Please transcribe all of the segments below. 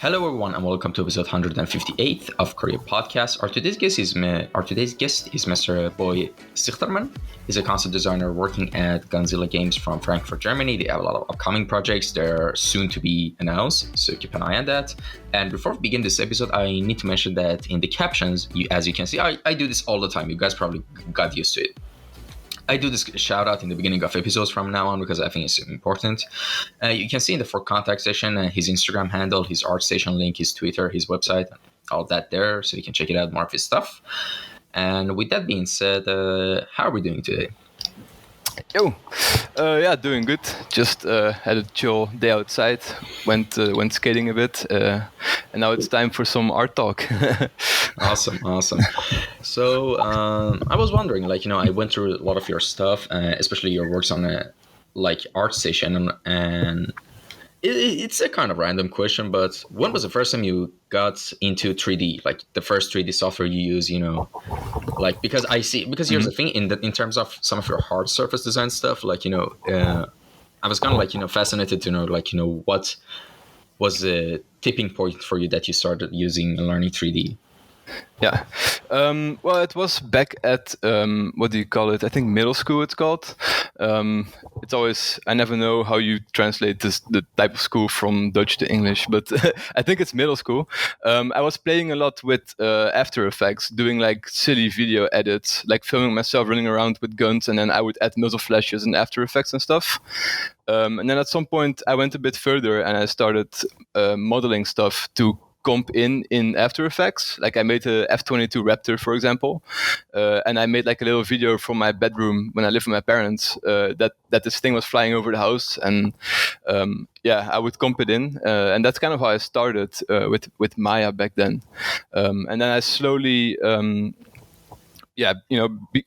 Hello, everyone, and welcome to episode 158 of Kouryer podcast. Our today's guest is Mr. Boy Sichterman. He's a concept designer working at Gunzilla Games from Frankfurt Germany. They have a lot of upcoming projects. They're soon to be announced, so keep an eye on that. And before we begin this episode, I need to mention that in the captions, as you can see, I do this all the time. You guys probably got used to it. I do this shout out in the beginning of episodes from now on because I think it's important. You can see in the for contact section his Instagram handle, his ArtStation link, his Twitter, his website, all that there, so you can check it out, more of his stuff. And with that being said, how are we doing today? Yo, doing good. Just had a chill day outside. Went skating a bit, and now it's time for some art talk. Awesome. So I was wondering, I went through a lot of your stuff, especially your works on ArtStation, and it's a kind of random question, but when was the first time you got into 3D, like the first 3D software you use, because here's the thing, in terms of some of your hard surface design stuff, I was kind of fascinated to know, what was the tipping point for you that you started using and learning 3D? Yeah. Well, it was back at, what do you call it? I think middle school it's called. It's always, I never know how you translate the type of school from Dutch to English, but I think it's middle school. I was playing a lot with After Effects, doing like silly video edits, like filming myself running around with guns, and then I would add muzzle flashes and After Effects and stuff. And then at some point I went a bit further and I started modeling stuff to comp in After Effects. Like I made a F-22 Raptor, for example, and I made like a little video from my bedroom when I lived with my parents, that this thing was flying over the house, and I would comp it in, and that's kind of how I started with Maya back then, and then I slowly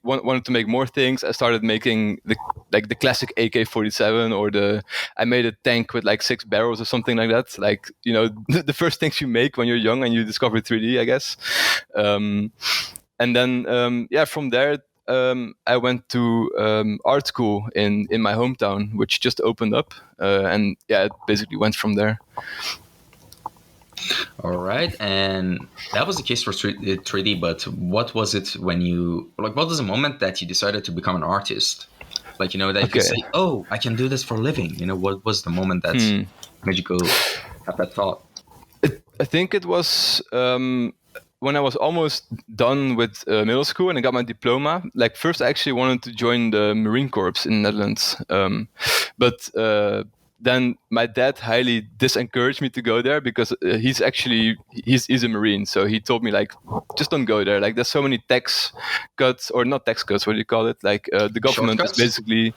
wanted to make more things. I started making the classic AK-47, or I made a tank with like 6 barrels or something like that. Like, the first things you make when you're young and you discover 3D, I guess. And then from there, I went to art school in my hometown, which just opened up, and it basically went from there. All right, and that was the case for 3D, but what was it when what was the moment that you decided to become an artist? That you say, oh, I can do this for a living. What was the moment that made you go have that thought? I think it was when I was almost done with middle school and I got my diploma. Like, first I actually wanted to join the Marine Corps in the Netherlands, but then my dad highly disencouraged me to go there because he's a Marine. So he told me, like, just don't go there. Like, there's so many tax cuts, or not tax cuts, what do you call it? Like, the government is basically...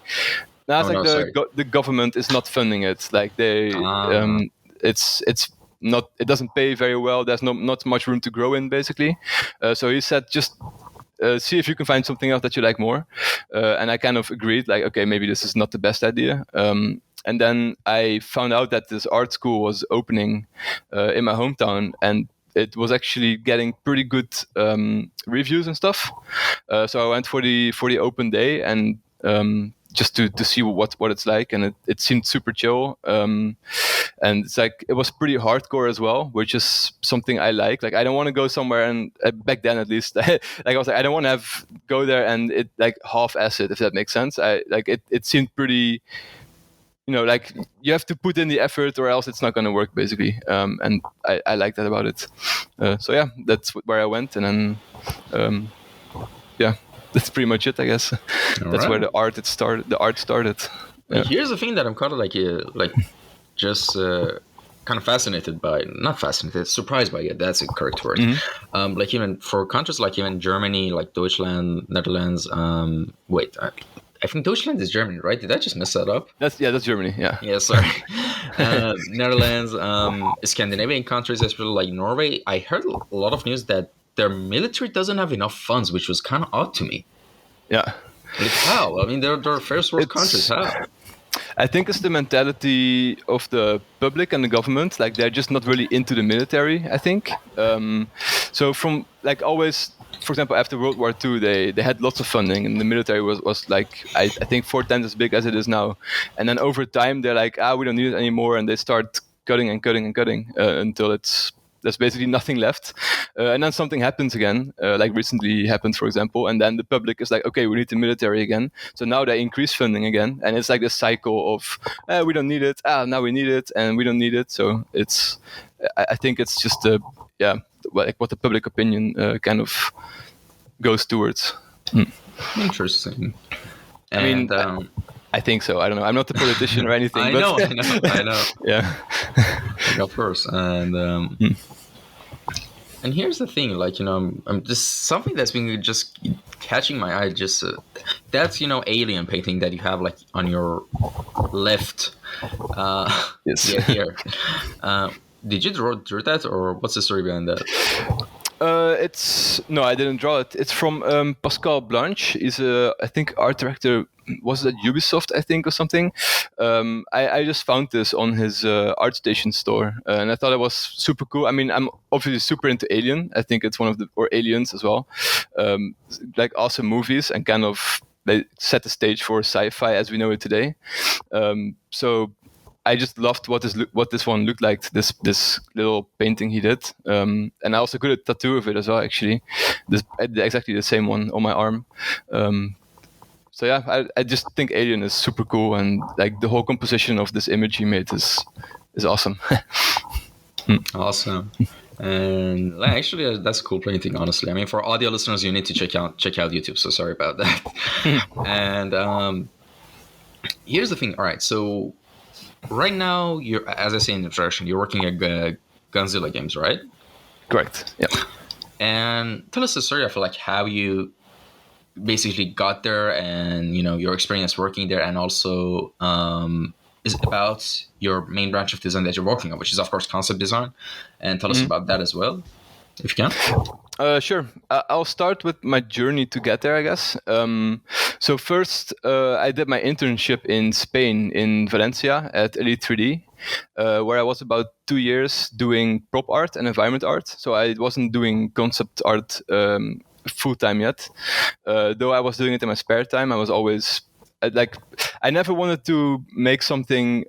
the government is not funding it. Like, it's not, it doesn't pay very well. There's not much room to grow in, basically. So he said, just... see if you can find something else that you like more. And I kind of agreed, like, okay, maybe this is not the best idea. And then I found out that this art school was opening in my hometown, and it was actually getting pretty good reviews and stuff. So I went for the open day, and just to see what it's like, and it seemed super chill. And it's like, it was pretty hardcore as well, which is something I like. Like, I don't want to go somewhere, and back then at least, like I was like, I don't want to go there and it like half-ass it, if that makes sense. It seemed pretty, like, you have to put in the effort or else it's not going to work, basically. And I like that about it. So that's where I went, and then that's pretty much it, I guess. That's where the art started. Yeah. Here's the thing that I'm kind of just kind of fascinated by, not fascinated, surprised by it. That's a correct word. Mm-hmm. Even for countries like even Germany, like Deutschland, Netherlands. I think Deutschland is Germany, right? Did I just mess that up? That's Germany. Yeah. Yeah, sorry. Netherlands, Scandinavian countries, especially like Norway. I heard a lot of news that their military doesn't have enough funds, which was kind of odd to me. Yeah. Like, how? I mean, they're first world countries. How? I think it's the mentality of the public and the government. Like, they're just not really into the military, I think. So from, like, always, for example, after World War II, they had lots of funding, and the military was like, I think 4 times as big as it is now. And then over time, they're like, we don't need it anymore, and they start cutting and cutting and cutting until there's basically nothing left, and then something happens again, like recently happened, for example, and then the public is like, okay, we need the military again, so now they increase funding again, and it's like this cycle of we don't need it, now we need it, and we don't need it. So I think it's just like what the public opinion kind of goes towards. Interesting. I mean, I think so. I don't know. I'm not a politician or anything. I but know. Yeah. Of course. And here's the thing, like, I'm just something that's been just catching my eye. Just that's alien painting that you have like on your left. Yes. Yeah, here. Did you draw that, or what's the story behind that? No, I didn't draw it. It's from Pascal Blanche. He's I think art director. Was it at Ubisoft, I think, or something? I just found this on his ArtStation store, and I thought it was super cool. I mean, I'm obviously super into Alien. I think it's or Aliens as well. Like awesome movies, and kind of they set the stage for sci-fi as we know it today. So I just loved what this one looked like. This little painting he did, and I also got a tattoo of it as well. Actually, exactly the same one on my arm. So yeah, I just think Alien is super cool, and like the whole composition of this image he made is awesome. Awesome. And actually, that's a cool painting, honestly. I mean, for audio listeners, you need to check out YouTube. So sorry about that. And here's the thing. All right, so right now, as I say in the introduction, you're working at Gunzilla Games, right? Correct. Yeah. And tell us the story of like how you basically got there, and your experience working there, and also is about your main branch of design that you're working on, which is of course concept design. And tell us about that as well, if you can. Sure. I'll start with my journey to get there, I guess. So first, I did my internship in Spain, in Valencia, at Elite 3D, where I was about 2 years doing prop art and environment art. So I wasn't doing concept art full time yet, though I was doing it in my spare time. I was always I never wanted to make something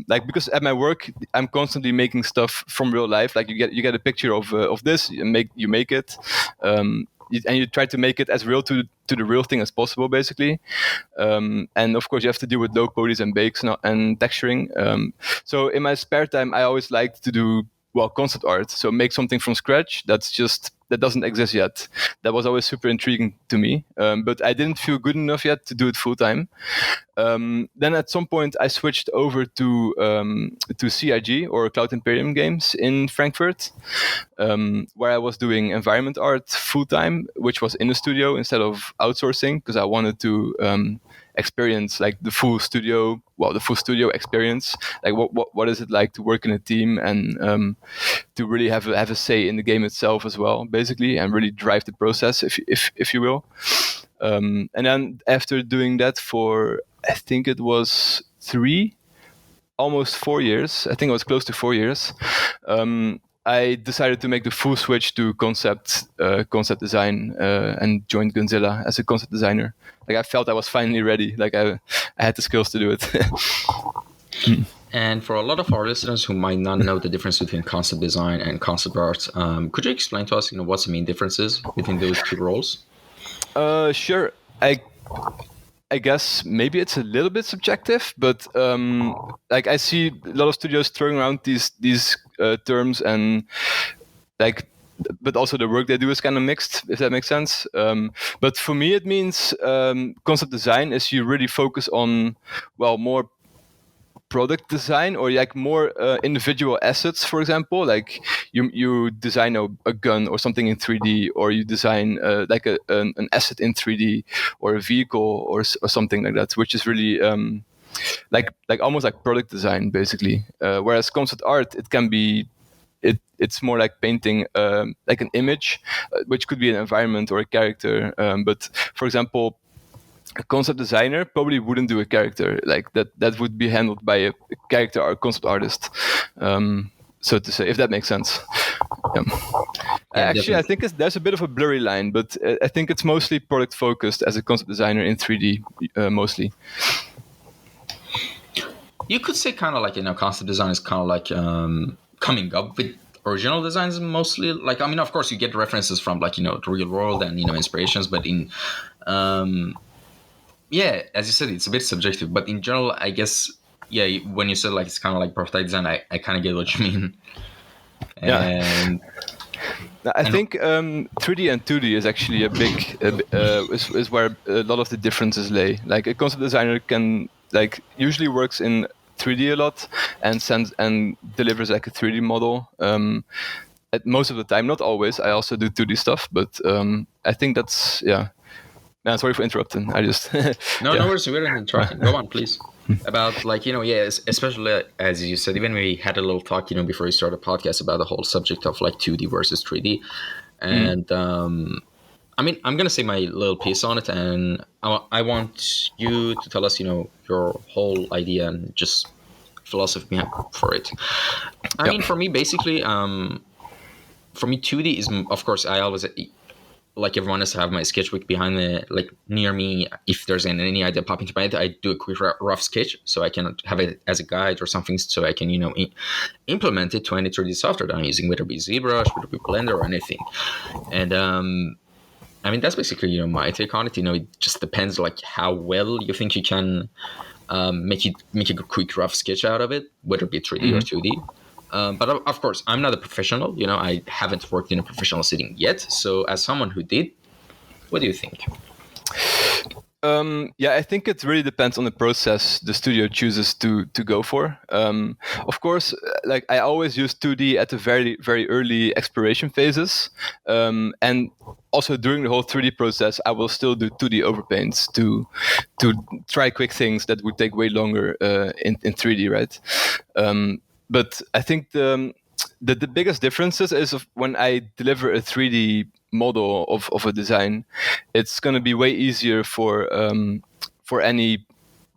because at my work I'm constantly making stuff from real life. Like you get a picture of this, you make it, and you try to make it as real to the real thing as possible, basically. And of course you have to deal with low polys and bakes and texturing. So in my spare time I always liked to do concept art. So make something from scratch that doesn't exist yet. That was always super intriguing to me, but I didn't feel good enough yet to do it full time. Then at some point I switched over to CIG, or Cloud Imperium Games, in Frankfurt, where I was doing environment art full time, which was in the studio instead of outsourcing, because I wanted to experience like the full studio experience. Like what is it like to work in a team, and to really have a say in the game itself as well, basically, and really drive the process, if you will. And then after doing that for, I think it was almost 4 years, I think it was close to 4 years, I decided to make the full switch to concept design, and joined Gunzilla as a concept designer. Like I felt I was finally ready. Like I had the skills to do it. And for a lot of our listeners who might not know the difference between concept design and concept art, could you explain to us, what's the main differences between those two roles? Sure. I guess maybe it's a little bit subjective, but like I see a lot of studios throwing around these terms, and like, but also the work they do is kind of mixed, if that makes sense. But for me, it means concept design is you really focus on more product design, or like more individual assets. For example, like you design a gun or something in 3D, or you design like an asset in 3D, or a vehicle or something like that, which is really like almost like product design, basically. Whereas concept art, it can be it's more like painting like an image, which could be an environment or a character. But for example, a concept designer probably wouldn't do a character like that. That would be handled by a character or concept artist, so to say, if that makes sense. Actually, I think there's a bit of a blurry line, but I think it's mostly product focused as a concept designer in 3D, mostly. you could say kind of like, concept design is kind of like coming up with original designs mostly. Like, I mean, of course, you get references from like, the real world and, inspirations, but yeah, as you said, it's a bit subjective, but in general, I guess, yeah, when you said like it's kind of like prototype design, I kind of get what you mean. Yeah. And I think 3D and 2D is actually a big is where a lot of the differences lay. Like a concept designer can usually works in 3D a lot and sends and delivers like a 3D model. At most of the time, not always. I also do 2D stuff, but I think that's Man, sorry for interrupting. I just no worries, we're interrupting. Go on, please. About like, especially as you said, even we had a little talk, before we started the podcast about the whole subject of like 2D versus 3D. And I mean, I'm going to say my little piece on it, and I want you to tell us, your whole idea and just philosophy for it. I mean, for me, basically, for me, 2D is, of course, I always, like everyone has to have my sketchbook behind me, like near me. If there's any idea popping to my head, I do a quick rough sketch so I can have it as a guide or something, so I can, implement it to any 3D software that I'm using, whether it be ZBrush, whether it be Blender or anything. And I mean, that's basically, my take on it. It just depends like how well you think you can make a quick rough sketch out of it, whether it be 3D or 2D. But of course, I'm not a professional. I haven't worked in a professional setting yet. So as someone who did, what do you think? I think it really depends on the process the studio chooses to go for. Of course, like I always use 2D at the very, very early exploration phases. And also during the whole 3D process, I will still do 2D overpaints to try quick things that would take way longer in 3D, right? But I think the biggest differences is when I deliver a 3D model of a design, it's going to be way easier for any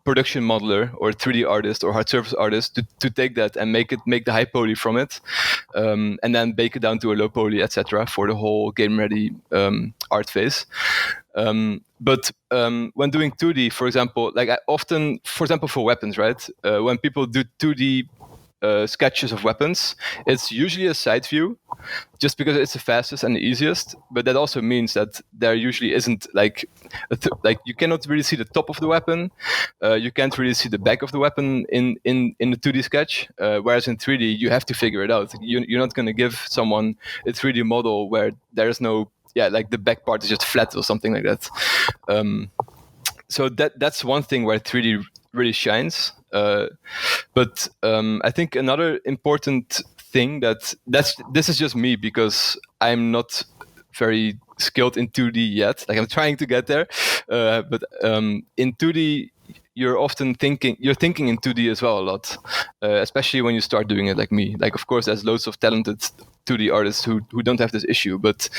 production modeler or 3D artist or hard surface artist to take that and make the high poly from it, and then bake it down to a low poly, etc. for the whole game ready art phase. But when doing 2D, for example, like I often, for example, for weapons, right? When people do 2D sketches of weapons, it's usually a side view, just because it's the fastest and the easiest. But that also means that there usually isn't like you cannot really see the top of the weapon. You can't really see the back of the weapon in the 2D sketch. Whereas in 3D, you have to figure it out. You're not going to give someone a 3D model where there is no like the back part is just flat or something like that. So that's one thing where 3D really shines. But I think another important thing this is just me, because I'm not very skilled in 2D yet. Like I'm trying to get there, but in 2D you're thinking in 2D as well a lot, especially when you start doing it like me. Like of course there's loads of talented 2D artists who don't have this issue, but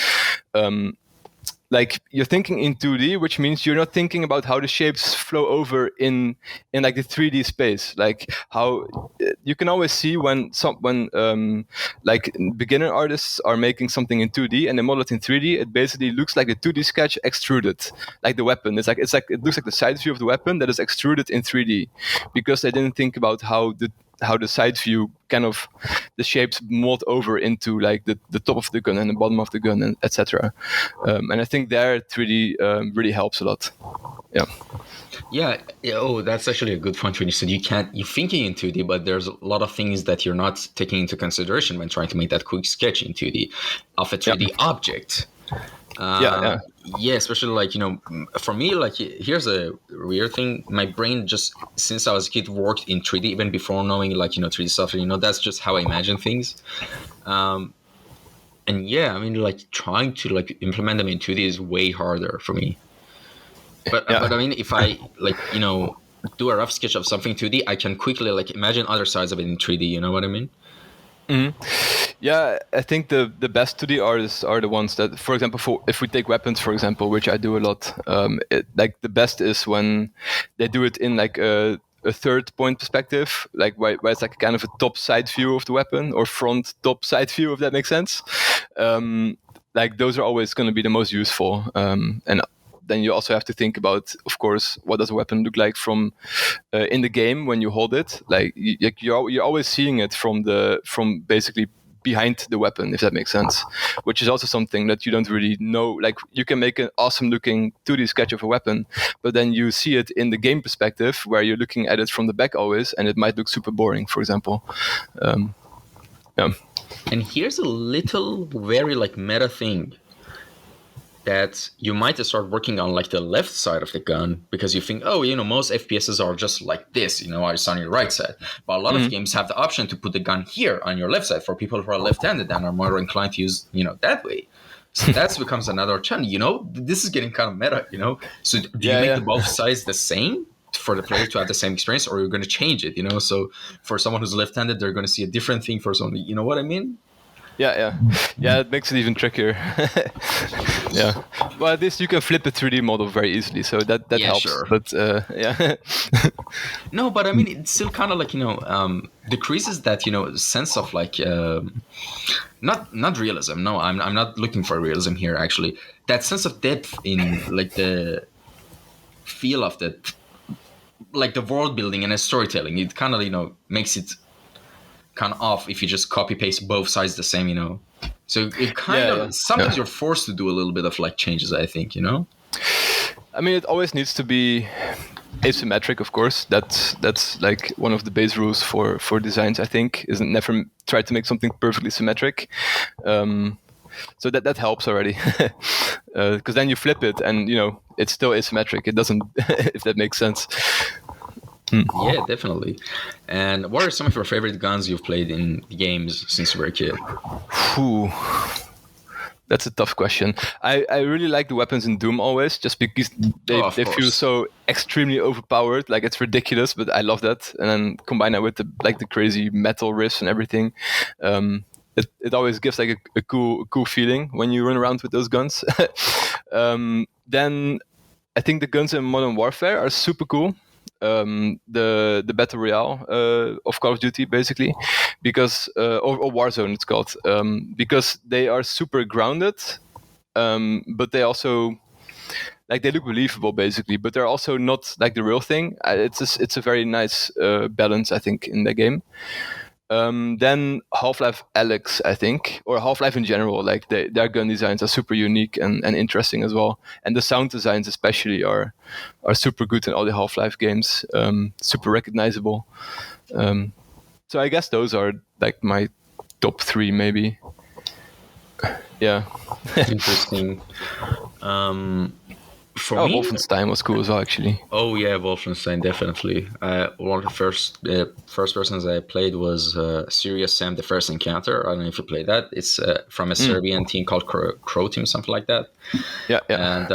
like you're thinking in 2D, which means you're not thinking about how the shapes flow over in like the 3D space. Like how you can always see when like beginner artists are making something in 2D and they model it in 3D, it basically looks like a 2D sketch extruded, like the weapon. It looks like the side view of the weapon that is extruded in 3D, because they didn't think about how the side view kind of the shapes mold over into like the top of the gun and the bottom of the gun, and etc. And I think there 3D really helps a lot. Yeah. Oh, that's actually a good point when you said you're thinking in 2D, but there's a lot of things that you're not taking into consideration when trying to make that quick sketch in 2D of a 3D object. Yeah, especially like, for me, like here's a weird thing. My brain just, since I was a kid, worked in 3D even before knowing like, 3D software, that's just how I imagine things. And yeah, I mean, like trying to like implement them in 2D is way harder for me. But I mean, if I like, do a rough sketch of something 2D, I can quickly like imagine other sides of it in 3D, you know what I mean? Mm-hmm. Yeah, I think the best 2D artists are the ones that, for example, if we take weapons, for example, which I do a lot, like the best is when they do it in like a third point perspective, like where it's like kind of a top side view of the weapon, or front top side view, if that makes sense. Like those are always going to be the most useful. And then you also have to think about, of course, what does a weapon look like from in the game when you hold it. Like you're always seeing it from basically behind the weapon, if that makes sense, which is also something that you don't really know. Like you can make an awesome looking 2D sketch of a weapon, but then you see it in the game perspective where you're looking at it from the back always, and it might look super boring, for example. Yeah. And here's a little very like meta thing that you might start working on like the left side of the gun, because you think, oh, most FPSs are just like this, it's on your right side. But a lot of games have the option to put the gun here on your left side for people who are left-handed and are more inclined to use, that way. So that becomes another challenge, this is getting kind of meta, So do you make the both sides the same for the player to have the same experience, or you're going to change it, So for someone who's left-handed, they're going to see a different thing for someone, you know what I mean? Yeah, it makes it even trickier. Yeah, well, at least you can flip the 3D model very easily, so that helps. Sure. But yeah. No, but I mean, it's still kind of like decreases that sense of like not realism. No, I'm not looking for realism here. Actually, that sense of depth in like the feel of the like the world building and the storytelling. It kind of makes it kind of off if you just copy paste both sides the same, so it kind of sometimes you're forced to do a little bit of like changes, I think. I mean, it always needs to be asymmetric, of course. That's like one of the base rules for designs, I think, is never try to make something perfectly symmetric. So that helps already, because then you flip it and it's still asymmetric. It doesn't, if that makes sense. Yeah, definitely. And what are some of your favorite guns you've played in games since you were a kid? Whew. That's a tough question. I really like the weapons in Doom always, just because they feel so extremely overpowered. Like it's ridiculous, but I love that. And then combine that with the crazy metal riffs and everything. It always gives like a cool feeling when you run around with those guns. Then I think the guns in Modern Warfare are super cool. The battle royale of Call of Duty, basically, because or Warzone it's called, because they are super grounded, but they also like they look believable basically, but they're also not like the real thing. It's a very nice balance, I think, in the game. Then Half-Life Alyx, I think, or Half-Life in general, like their gun designs are super unique and interesting as well. And the sound designs especially are super good in all the Half-Life games, super recognizable. So I guess those are like my top 3 maybe. Yeah. Interesting. For me, Wolfenstein was cool as well, actually. Oh yeah, Wolfenstein, definitely. One of the first persons I played was Serious Sam: The First Encounter. I don't know if you played that. It's from a Serbian team called Crow Team, something like that. Yeah. And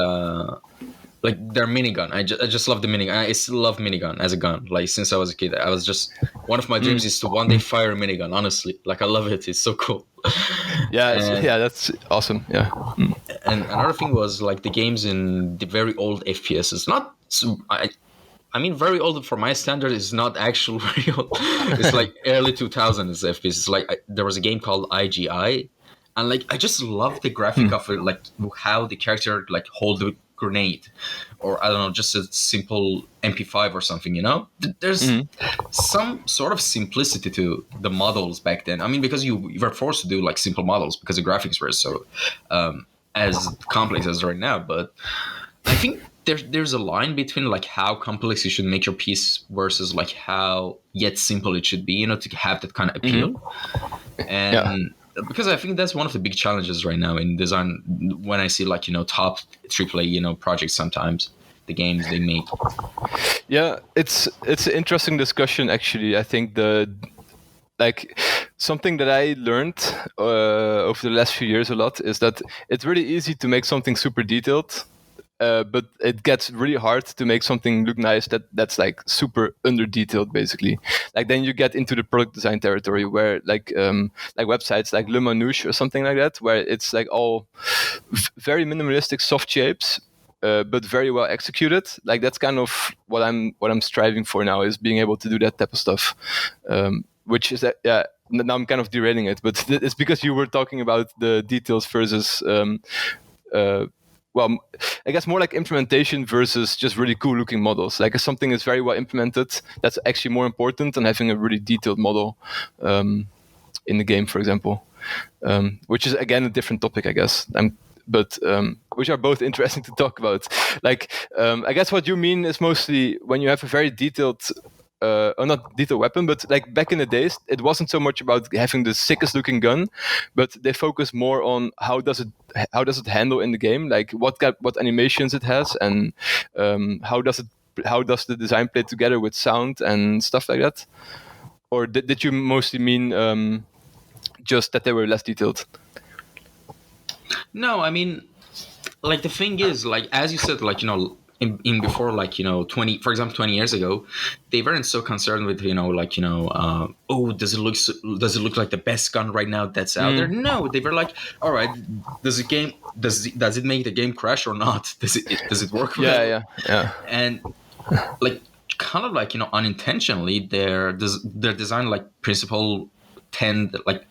like their minigun, I just love the minigun. I still love minigun as a gun. Like since I was a kid, I was just one of my dreams is to one day fire a minigun. Honestly, like I love it. It's so cool. Yeah, that's awesome. Yeah. And another thing was like the games in the very old FPSs. Not, I mean, very old for my standard is not actual very old. It's like early 2000s FPS. It's like there was a game called IGI, and like I just love the graphic of it, like how the character like hold the grenade, or I don't know, just a simple MP5 or something. There's some sort of simplicity to the models back then. I mean, because you were forced to do like simple models because the graphics were so as complex as right now. But I think there's a line between like how complex you should make your piece versus like how yet simple it should be, to have that kind of appeal. And because I think that's one of the big challenges right now in design when I see like top AAA projects, sometimes the games they make. Yeah, it's an interesting discussion actually. I think like something that I learned over the last few years a lot is that it's really easy to make something super detailed, but it gets really hard to make something look nice that's like super under detailed basically. Like then you get into the product design territory where like websites like Le Manouche or something like that, where it's like all very minimalistic soft shapes, but very well executed. Like that's kind of what I'm striving for now, is being able to do that type of stuff. Which is that, now I'm kind of derailing it, but it's because you were talking about the details versus well, I guess more like implementation versus just really cool looking models. Like if something is very well implemented, that's actually more important than having a really detailed model in the game, for example, which is again a different topic, I guess. But which are both interesting to talk about. Like, I guess what you mean is mostly when you have a very detailed, or not detailed weapon, but like back in the days, it wasn't so much about having the sickest looking gun, but they focus more on how does it handle in the game, like what animations it has, and how does the design play together with sound and stuff like that. Or did you mostly mean just that they were less detailed? No, I mean, like the thing is, like as you said, like in before, like 20, for example, 20 years ago, they weren't so concerned with oh, does it look like the best gun right now that's out there? No, they were like, all right, does it make the game crash or not? Does it work? Yeah. And like kind of like unintentionally, their design like principle tend like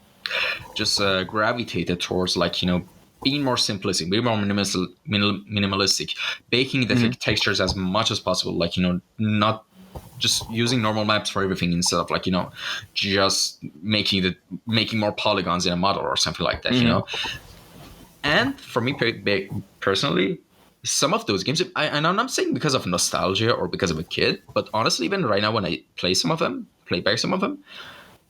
just gravitated towards like being more simplistic, being more minimalistic, baking the textures as much as possible, like not just using normal maps for everything instead of like just making more polygons in a model or something like that. And for me personally, some of those games, and I'm not saying because of nostalgia or because of a kid, but honestly, even right now when I play back some of them,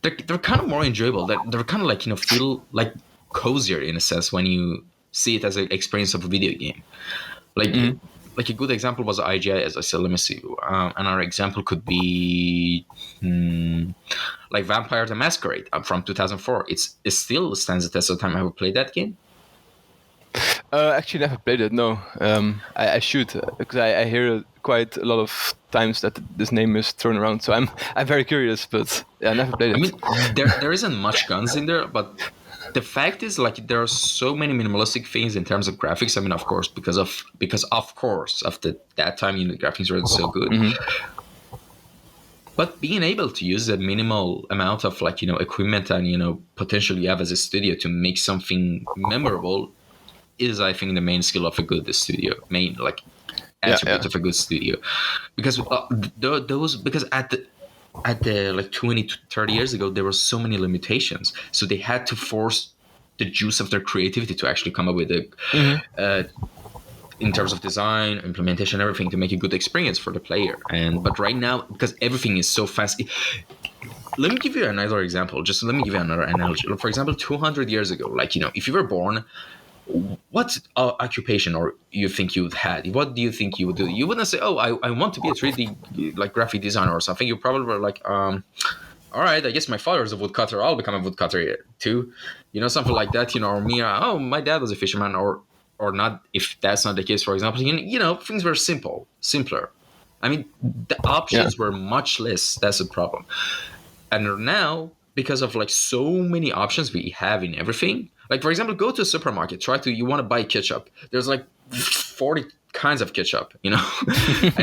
they're kind of more enjoyable. They're kind of like feel like cozier in a sense when you see it as an experience of a video game. Like a good example was IGI, as I said. Let me see. Another example could be like Vampire the Masquerade from 2004. It still stands the test of time. Have you played that game? Actually, never played it. No, I should, because I hear quite a lot of times that this name is thrown around. So I'm very curious, but I never played it. I mean, there isn't much guns in there, but the fact is, like, there are so many minimalistic things in terms of graphics. I mean, of course, because of that time, the graphics weren't so good. But being able to use a minimal amount of like equipment and potential you have as a studio to make something memorable is, I think, the main skill of a good studio. Attribute of a good studio, because because at the like 20 to 30 years ago, there were so many limitations, so they had to force the juice of their creativity to actually come up with in terms of design, implementation, everything, to make a good experience for the player. But right now, because everything is so fast, let me give you another example. Just let me give you another analogy. For example, 200 years ago, like if you were born, what occupation or you think you'd had? What do you think you would do? You wouldn't say, "Oh, I want to be a 3D like graphic designer or something." You probably were like, "All right, I guess my father's a woodcutter. I'll become a woodcutter too," something like that. Or me, "Oh, my dad was a fisherman," or not. If that's not the case, for example, things were simpler. I mean, the options were much less. That's the problem. And now, because of like so many options we have in everything. Like, for example, go to a supermarket, you want to buy ketchup. There's like 40 kinds of ketchup, and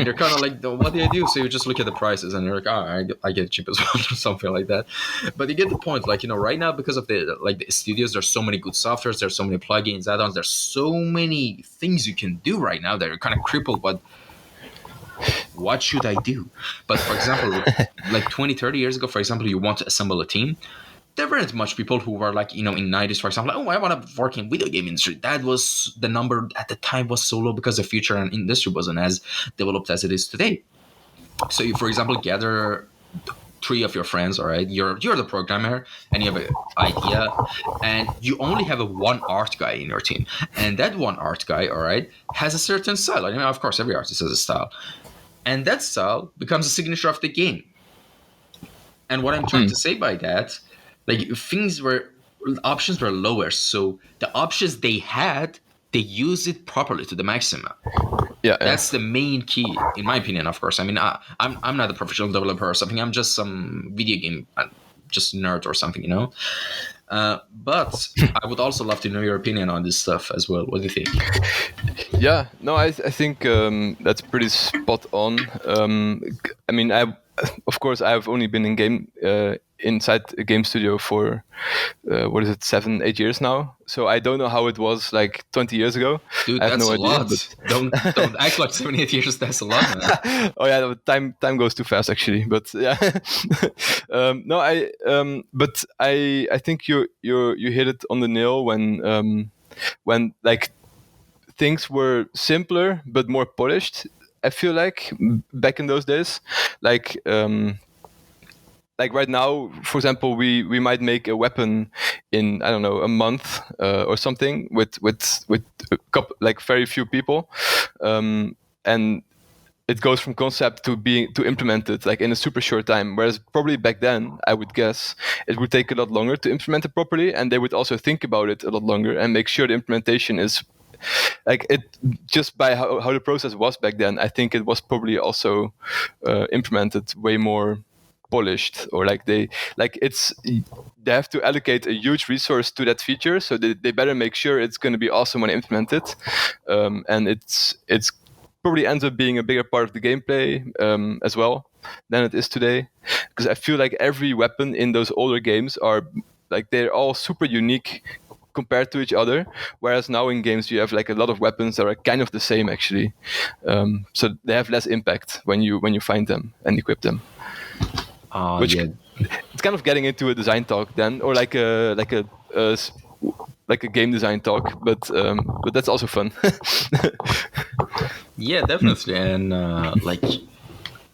you're kind of like, what do I do? So you just look at the prices and you're like, I get cheap as well or something like that. But you get the point. Like, right now, because of the studios, there's so many good softwares, there's so many plugins, add-ons, there's so many things you can do right now that you're kind of crippled, but what should I do? But for example, like 20, 30 years ago, for example, you want to assemble a team. There weren't much people who were like, in 90s, for example, I want to work in video game industry. That was the number at the time was so low because the future and industry wasn't as developed as it is today. So you, for example, gather 3 of your friends, all right? You're the programmer and you have an idea and you only have one art guy in your team. And that one art guy, all right, has a certain style. I mean, of course, every artist has a style. And that style becomes a signature of the game. And what I'm trying to say by that, like options were lower, so the options they had, they use it properly to the maximum. Yeah, that's the main key, in my opinion. Of course, I mean, I'm not a professional developer or something. I'm just some video game, just nerd or something, But I would also love to know your opinion on this stuff as well. What do you think? Yeah, no, I think that's pretty spot on. I mean, of course, I've only been in game inside a game studio for 7-8 years now. So I don't know how it was like 20 years ago. Dude, I have that's no a idea. lot. But Don't act like 78 years. That's a lot, man. oh yeah, time goes too fast actually. But yeah, no, but I think you hit it on the nail when like things were simpler but more polished. I feel like back in those days, like right now, for example, we might make a weapon in, I don't know, a month or something with a couple, like very few people, and it goes from concept to implemented like in a super short time. Whereas probably back then, I would guess it would take a lot longer to implement it properly, and they would also think about it a lot longer and make sure the implementation is like it. Just by how the process was back then, I think it was probably also implemented way more polished, or like they have to allocate a huge resource to that feature, so they better make sure it's going to be awesome when implemented, and it's probably ends up being a bigger part of the gameplay as well than it is today, because I feel like every weapon in those older games are like they're all super unique compared to each other, whereas now in games you have like a lot of weapons that are kind of the same actually, so they have less impact when you find them and equip them. Which Yeah. it's kind of getting into a design talk then, or like a game design talk, but that's also fun. Yeah, definitely. And like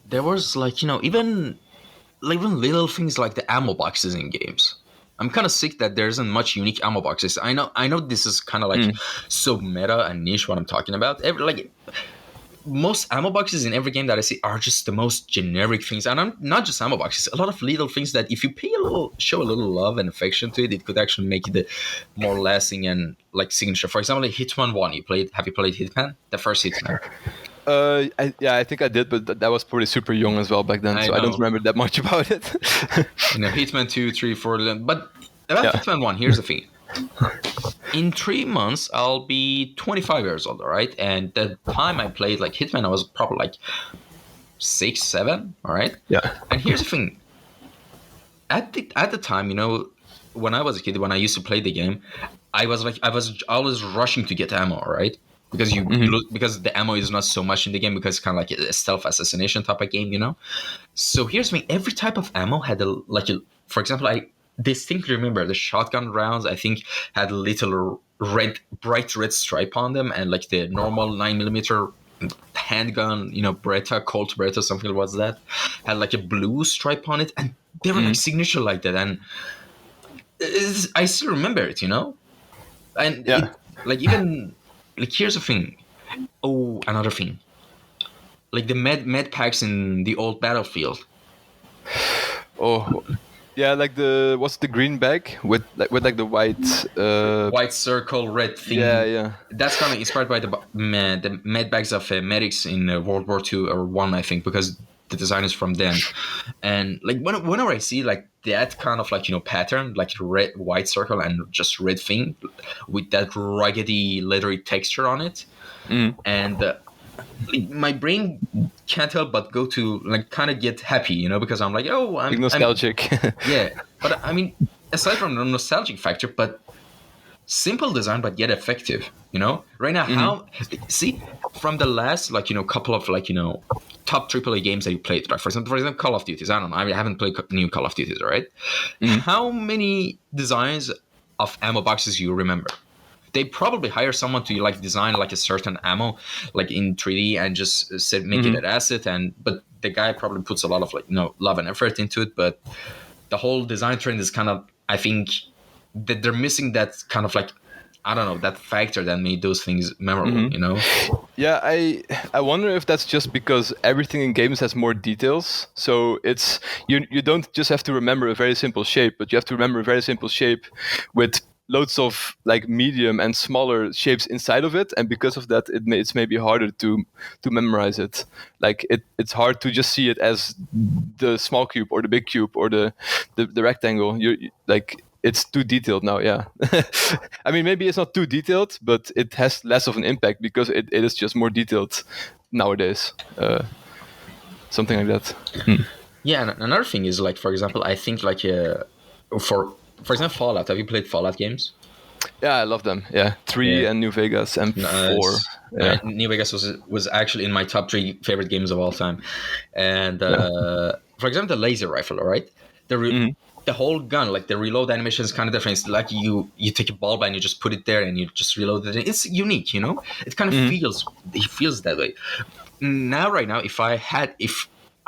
there was like, even little things like the ammo boxes in games. I'm kind of sick that there isn't much unique ammo boxes. I know this is kind of like so meta and niche what I'm talking about. Most ammo boxes in every game that I see are just the most generic things, and I'm not just ammo boxes. A lot of little things that if you show a little love and affection to it, it could actually make it more lasting and like signature. For example, Hitman 1. Have you played Hitman? The first Hitman. I think I did, but that was probably super young as well back then, so I don't remember that much about it. Hitman 2, 3, 4, but about Hitman 1, here's the thing. In 3 months, I'll be 25 years old, all right? And the time I played like Hitman, I was probably like 6, 7, all right? Yeah. And here's the thing. At the time, when I was a kid, when I used to play the game, I was always rushing to get ammo, all right? Because because the ammo is not so much in the game, because it's kind of like a stealth assassination type of game, So here's the thing. Every type of ammo had for example, I distinctly remember the shotgun rounds, I think, had a little bright red stripe on them, and like the normal 9mm handgun, Beretta, Colt Beretta, something like that, had like a blue stripe on it, and they were like signature like that, and I still remember it, and even like here's the thing. Oh, another thing, like the med packs in the old Battlefield. Oh. Yeah, like what's the green bag with the white circle, red thing. Yeah. That's kind of inspired by the med bags of medics in World War II or One, I think, because the design is from them. And like whenever I see like that kind of like pattern, like red, white circle and just red thing with that ruggedy leathery texture on it, and my brain can't help but go to like kind of get happy, because I'm like, oh, I'm nostalgic. Yeah, but I mean, aside from the nostalgic factor, but simple design but yet effective. Right now, see from the last couple of top AAA games that you played, like for example, Call of Duties. I don't know, I haven't played new Call of Duties, right? How many designs of ammo boxes you remember? They probably hire someone to like design like a certain ammo like in 3D and just make it an asset, but the guy probably puts a lot of love and effort into it, but the whole design trend is kind of, I think that they're missing that kind of like, I don't know, that factor that made those things memorable. Yeah, I wonder if that's just because everything in games has more details. So it's you don't just have to remember a very simple shape, but you have to remember a very simple shape with loads of like medium and smaller shapes inside of it, and because of that it's maybe harder to memorize it. Like it's hard to just see it as the small cube or the big cube or the rectangle. You like, it's too detailed now. Yeah. I mean, maybe it's not too detailed, but it has less of an impact because it is just more detailed nowadays. Something like that. Yeah, and another thing is like, for example, I think like for example, Fallout. Have you played Fallout games? Yeah, I love them. Yeah, 3 Yeah, and New Vegas and 4. nice. Yeah. New Vegas was actually in my top three favorite games of all time. And Yeah. for example, the laser rifle, all right? Mhm. The whole gun, like the reload animation is kind of different. It's like you take a bulb and you just put it there and you just reload it. It's unique, you know. It kind of Mhm. feels that way. Now, right now, if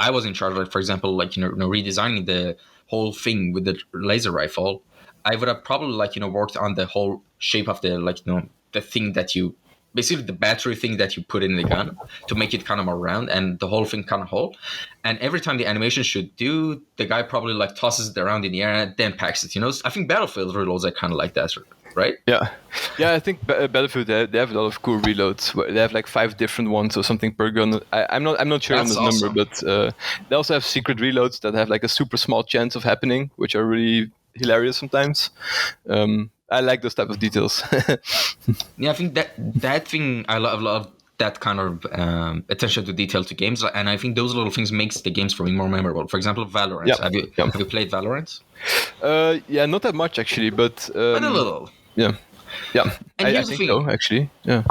I was in charge, like for example, like redesigning the whole thing with the laser rifle, I would have probably like worked on the whole shape of the like the thing that you basically the battery thing that you put in the gun to make it kind of more round and the whole thing kind of whole. And every time the animation should do, the guy probably like tosses it around in the air and then packs it. I think Battlefield reloads are kind of like that, right? Yeah, yeah. I think Battlefield they have a lot of cool reloads. They have like 5 different ones or something per gun. I'm not sure on That's the number, awesome. but they also have secret reloads that have like a super small chance of happening, which are really hilarious sometimes. I like those type of details. Yeah, I think that thing I love that kind of attention to detail to games, and I think those little things makes the games for me more memorable. For example, Valorant. Yeah, Have you yeah. have you played Valorant? Yeah, not that much actually, but But a little. yeah, yeah. And I here's the think so thing. actually. Yeah.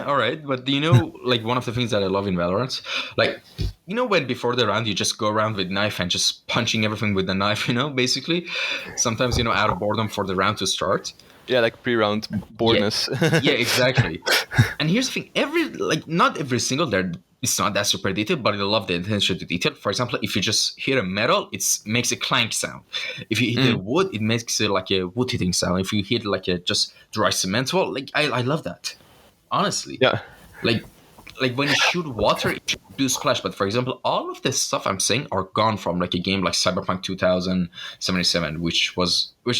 All right, but do you like one of the things that I love in Valorant, like when before the round you just go around with knife and just punching everything with the knife, basically. Sometimes out of boredom for the round to start. Yeah, like pre-round Yeah, boredness. yeah, exactly. And here's the thing: not every single there. It's not that super detailed, but I love the attention to detail. For example, if you just hit a metal, it makes a clank sound. If you hit a wood, it makes it like a wood hitting sound. If you hit like a just dry cement wall, like I love that. Honestly, Yeah. like when you shoot water, it should do splash. But for example, all of the stuff I'm saying are gone from like a game like Cyberpunk 2077, which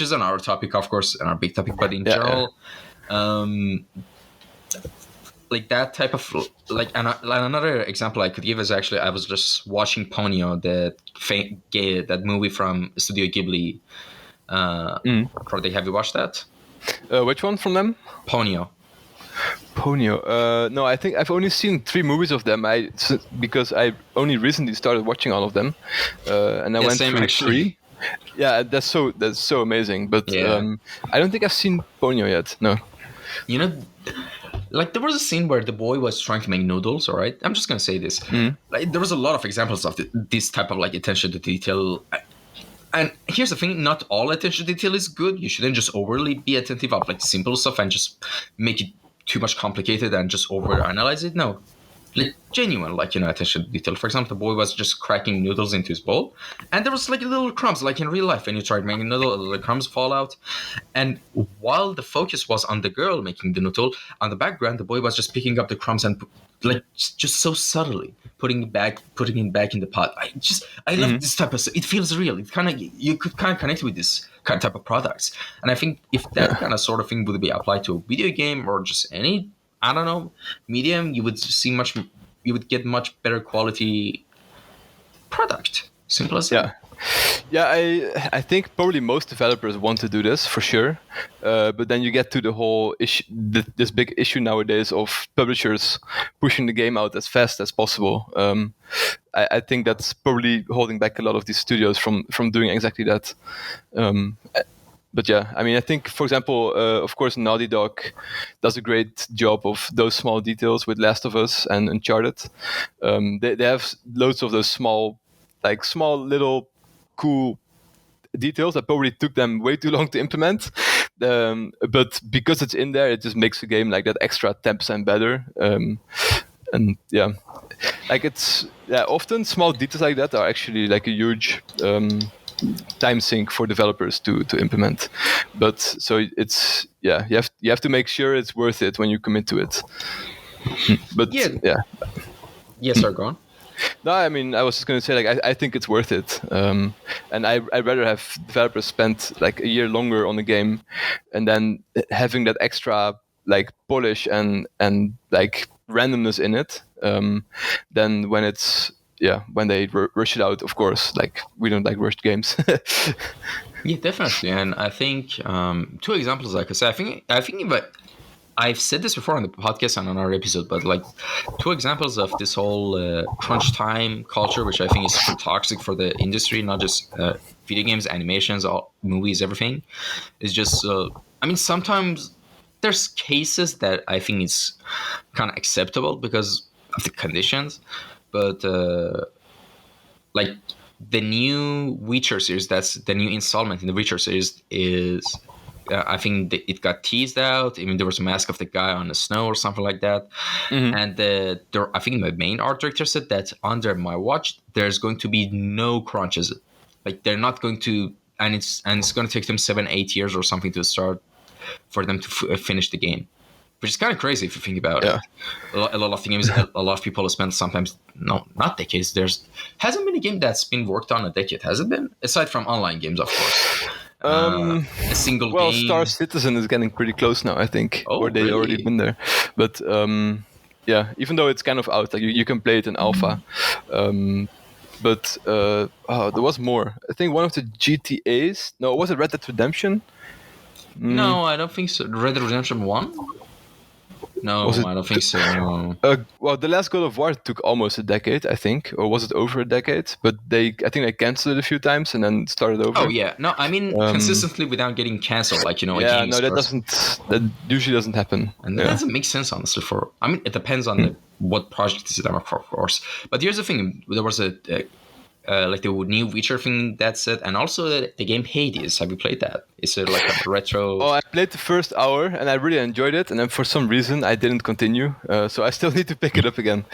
is another topic, of course, and our big topic. But in Yeah, yeah. general, like that type of another example I could give is actually I was just watching Ponyo, that movie from Studio Ghibli. Probably have you watched that? Which one from them? Ponyo. Ponyo. No, I think I've only seen 3 movies of them. Because I only recently started watching all of them, and I went Same through actually. 3. Yeah, that's so amazing. But Yeah. I don't think I've seen Ponyo yet. No. Like there was a scene where the boy was trying to make noodles. All right, I'm just gonna say this. Like there was a lot of examples of this type of like attention to detail. And here's the thing: not all attention to detail is good. You shouldn't just overly be attentive of like simple stuff and just make it too much complicated and just overanalyze it. No, like genuine, like attention to detail. For example, the boy was just cracking noodles into his bowl, and there was like little crumbs, like in real life when you tried making noodle, the crumbs fall out. And while the focus was on the girl making the noodle, on the background, the boy was just picking up the crumbs and like just so subtly putting it back in the pot. I love this type of stuff. It feels real. It kind of you could kind of connect with this kind of type of products. And I think if that kind of sort of thing would be applied to a video game or just any, I don't know, medium, you would get much better quality product. Simple as that. Yeah, I think probably most developers want to do this for sure, but then you get to the whole issue, this big issue nowadays of publishers pushing the game out as fast as possible. I think that's probably holding back a lot of these studios from doing exactly that. But yeah, I mean, I think, for example, of course, Naughty Dog does a great job of those small details with Last of Us and Uncharted. They have loads of those small little cool details that probably took them way too long to implement. But because it's in there, it just makes the game like that extra 10% better. And yeah, like often small details like that are actually like a huge time sink for developers to implement. But so it's you have to make sure it's worth it when you commit to it. But yeah. Yes, sir. Go on. No, I mean, I was just going to say, like, I think it's worth it. And I'd rather have developers spend, like, a year longer on the game and then having that extra, like, polish and like, randomness in it than when it's, when they rush it out, of course. Like, we don't like rushed games. Yeah, definitely. And I think 2 examples, like I said, I think I've said this before on the podcast and on our episode, but like two examples of this whole crunch time culture, which I think is super toxic for the industry, not just video games, animations, all movies, everything, is just. I mean, sometimes there's cases that I think is kind of acceptable because of the conditions, but like the new Witcher series, that's the new installment in the Witcher series, is I think it got teased out. I mean, there was a mask of the guy on the snow or something like that. And I think the main art director said that under my watch, there's going to be no crunches. Like they're not going to, and it's going to take them 7-8 years or something to start for them to finish the game, which is kind of crazy if you think about it. A lot of the games, a lot of people have spent sometimes not decades. Hasn't been a game that's been worked on a decade, has it been? Aside from online games, of course. A single game. Well, Star Citizen is getting pretty close now, I think, or they already been there. But yeah, even though it's kind of out, like you can play it in alpha. But there was more. I think one of the GTAs. No, was it Red Dead Redemption? No, I don't think so. Red Dead Redemption 1? No, I don't think so. No. Well, the last God of War took almost a decade, I think, or was it over a decade? But I think they canceled it a few times and then started over. Oh yeah, no, I mean consistently without getting canceled, like a yeah, game. No, that usually doesn't happen, and that doesn't make sense honestly. I mean, it depends on what project is it, of course. But here's the thing: there was like the new Witcher thing, that's it, and also the game Hades. Have you played that? It's like a retro. Oh, I played the first hour and I really enjoyed it, and then for some reason I didn't continue. So I still need to pick it up again.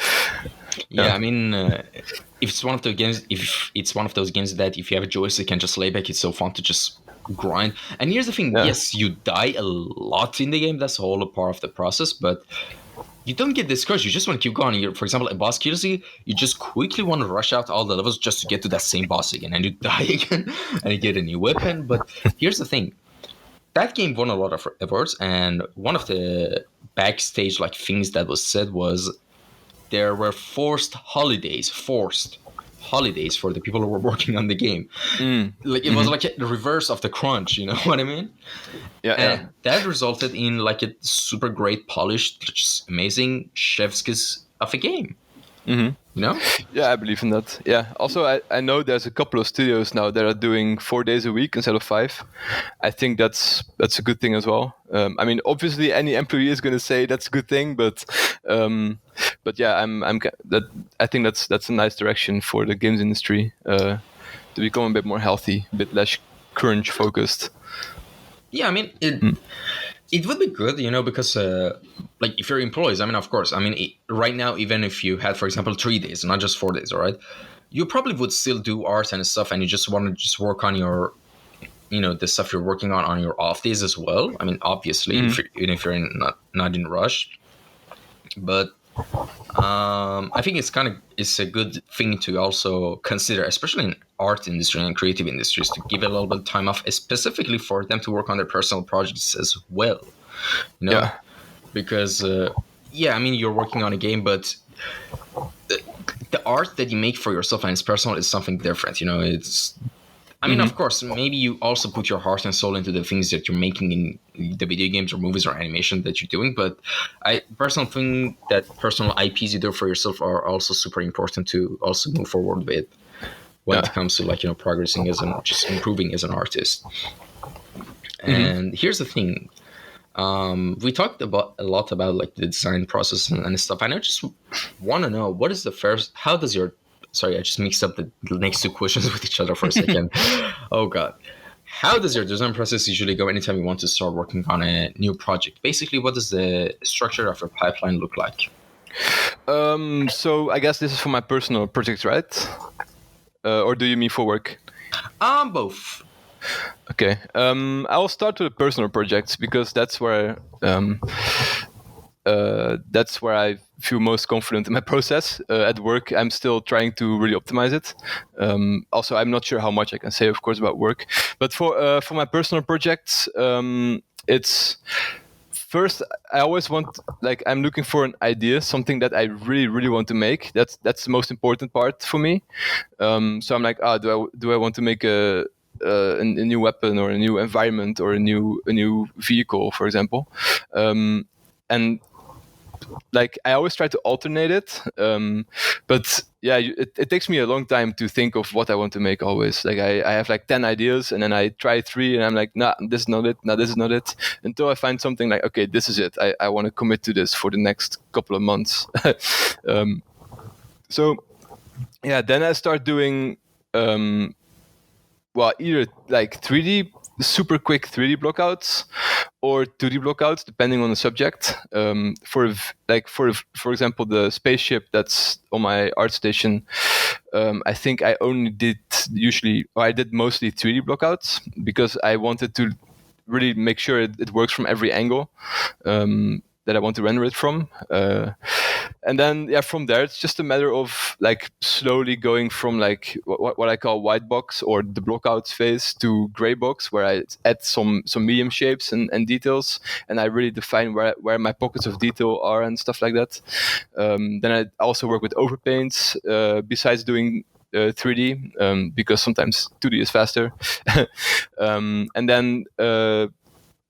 Yeah, I mean, if it's one of those games that if you have a joystick and just lay back, it's so fun to just grind. And here's the thing: yes, you die a lot in the game. That's all a part of the process, but you don't get discouraged. You just want to keep going. For example, a boss kills you, you just quickly want to rush out all the levels just to get to that same boss again, and you die again, and you get a new weapon. But here's the thing: that game won a lot of awards, and one of the backstage things that was said was there were forced holidays for the people who were working on the game. Like it was like the reverse of the crunch, you know what I mean? And that resulted in like a super great, polished, just amazing chef's kiss of a game. You know? Yeah, I believe in that. Yeah. Also, I know there's a couple of studios now that are doing 4 days a week instead of 5. I think that's a good thing as well. I mean, obviously, any employee is going to say that's a good thing, but yeah, I think that's a nice direction for the games industry to become a bit more healthy, a bit less crunch focused. Yeah, I mean it would be good, because like if you're employees, I mean, of course, I mean, right now, even if you had, for example, 3 days, not just 4 days, all right, you probably would still do art and stuff, and you just want to just work on your, the stuff you're working on your off days as well. I mean, obviously, even if you're not in rush, but I think it's a good thing to also consider, especially in art industry and creative industries, to give a little bit of time off, specifically for them to work on their personal projects as well. Yeah. Because I mean, you're working on a game, but the art that you make for yourself and it's personal is something different. It's. I mean, of course, maybe you also put your heart and soul into the things that you're making in the video games or movies or animation that you're doing. But I personally think that personal IPs you do for yourself are also super important to also move forward with when it comes to progressing just improving as an artist. And here's the thing. We talked a lot about the design process and stuff. And I just want to know, sorry, I just mixed up the next two questions with each other for a second. Oh, God. How does your design process usually go anytime you want to start working on a new project? Basically, what does the structure of your pipeline look like? So I guess this is for my personal projects, right? Or do you mean for work? Both. Okay. I will start with the personal projects because that's where I feel most confident in my process. At work, I'm still trying to really optimize it. Also, I'm not sure how much I can say, of course, about work. But for my personal projects, it's first I always want, I'm looking for an idea, something that I really, really want to make. That's the most important part for me. So I'm like, do I want to make a new weapon or a new environment or a new vehicle, for example? and like I always try to alternate it, but yeah, it takes me a long time to think of what I want to make. Always, like I have like 10 ideas, and then I try 3, and I'm like, nah, this is not it. Nah, this is not it. Until I find something like, okay, this is it. I want to commit to this for the next couple of months. So yeah, then I start doing either like 3D, super quick 3D blockouts, or 2D blockouts, depending on the subject. For example, the spaceship that's on my art station, I think I did mostly 3D blockouts because I wanted to really make sure it works from every angle that I want to render it from. And then from there it's just a matter of like slowly going from like what I call white box or the blockouts phase to gray box, where I add some medium shapes and details, and I really define where my pockets of detail are and stuff like that. Then I also work with overpaints besides doing 3D, because sometimes 2D is faster. And then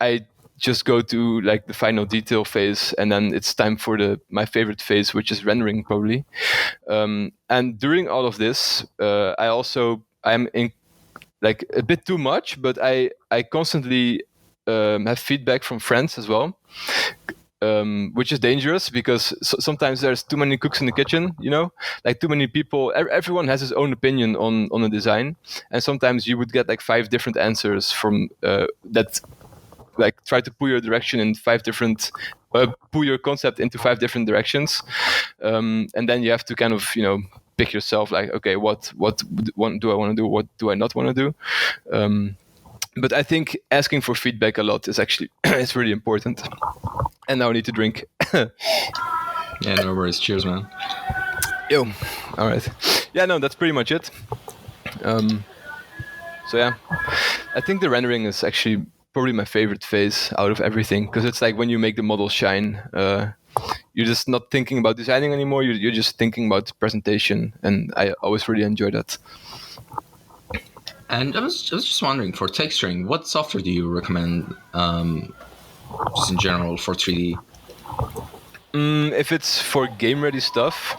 I just go to like the final detail phase, and then it's time for my favorite phase, which is rendering, probably. And during all of this, I'm in like a bit too much, but I constantly have feedback from friends as well, which is dangerous because sometimes there's too many cooks in the kitchen, like too many people. Everyone has his own opinion on a design, and sometimes you would get like 5 different answers from that. Like try to pull your direction in 5 different, pull your concept into 5 different directions, and then you have to kind of pick yourself. Like, okay, what do I want to do? What do I not want to do? But I think asking for feedback a lot is actually it's really important. And now I need to drink. Yeah, no worries. Cheers, man. Yo, all right. Yeah, no, that's pretty much it. So yeah, I think the rendering is actually probably my favorite phase out of everything, because it's like when you make the model shine, you're just not thinking about designing anymore, you're just thinking about presentation, and I always really enjoy that. And I was just wondering, for texturing, what software do you recommend just in general for 3D? If it's for game ready stuff,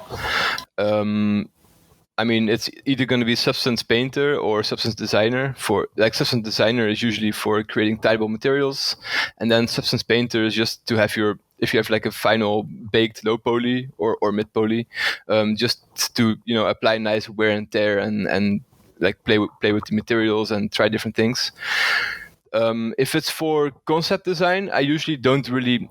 I mean, it's either going to be Substance Painter or Substance Designer. For like Substance Designer is usually for creating tileable materials, and then Substance Painter is just to have if you have like a final baked low poly or mid poly, just to apply nice wear and tear and like play with the materials and try different things. If it's for concept design, I usually don't really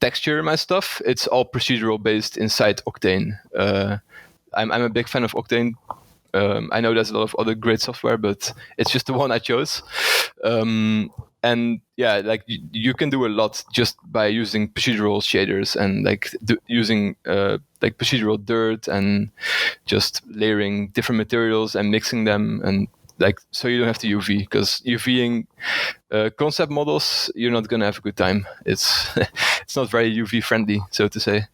texture my stuff. It's all procedural based inside Octane. I'm a big fan of Octane. I know there's a lot of other great software, but it's just the one I chose. And yeah, like you can do a lot just by using procedural shaders and like using like procedural dirt and just layering different materials and mixing them, and like so you don't have to UV, because UVing concept models, you're not gonna have a good time. It's it's not very UV friendly, so to say.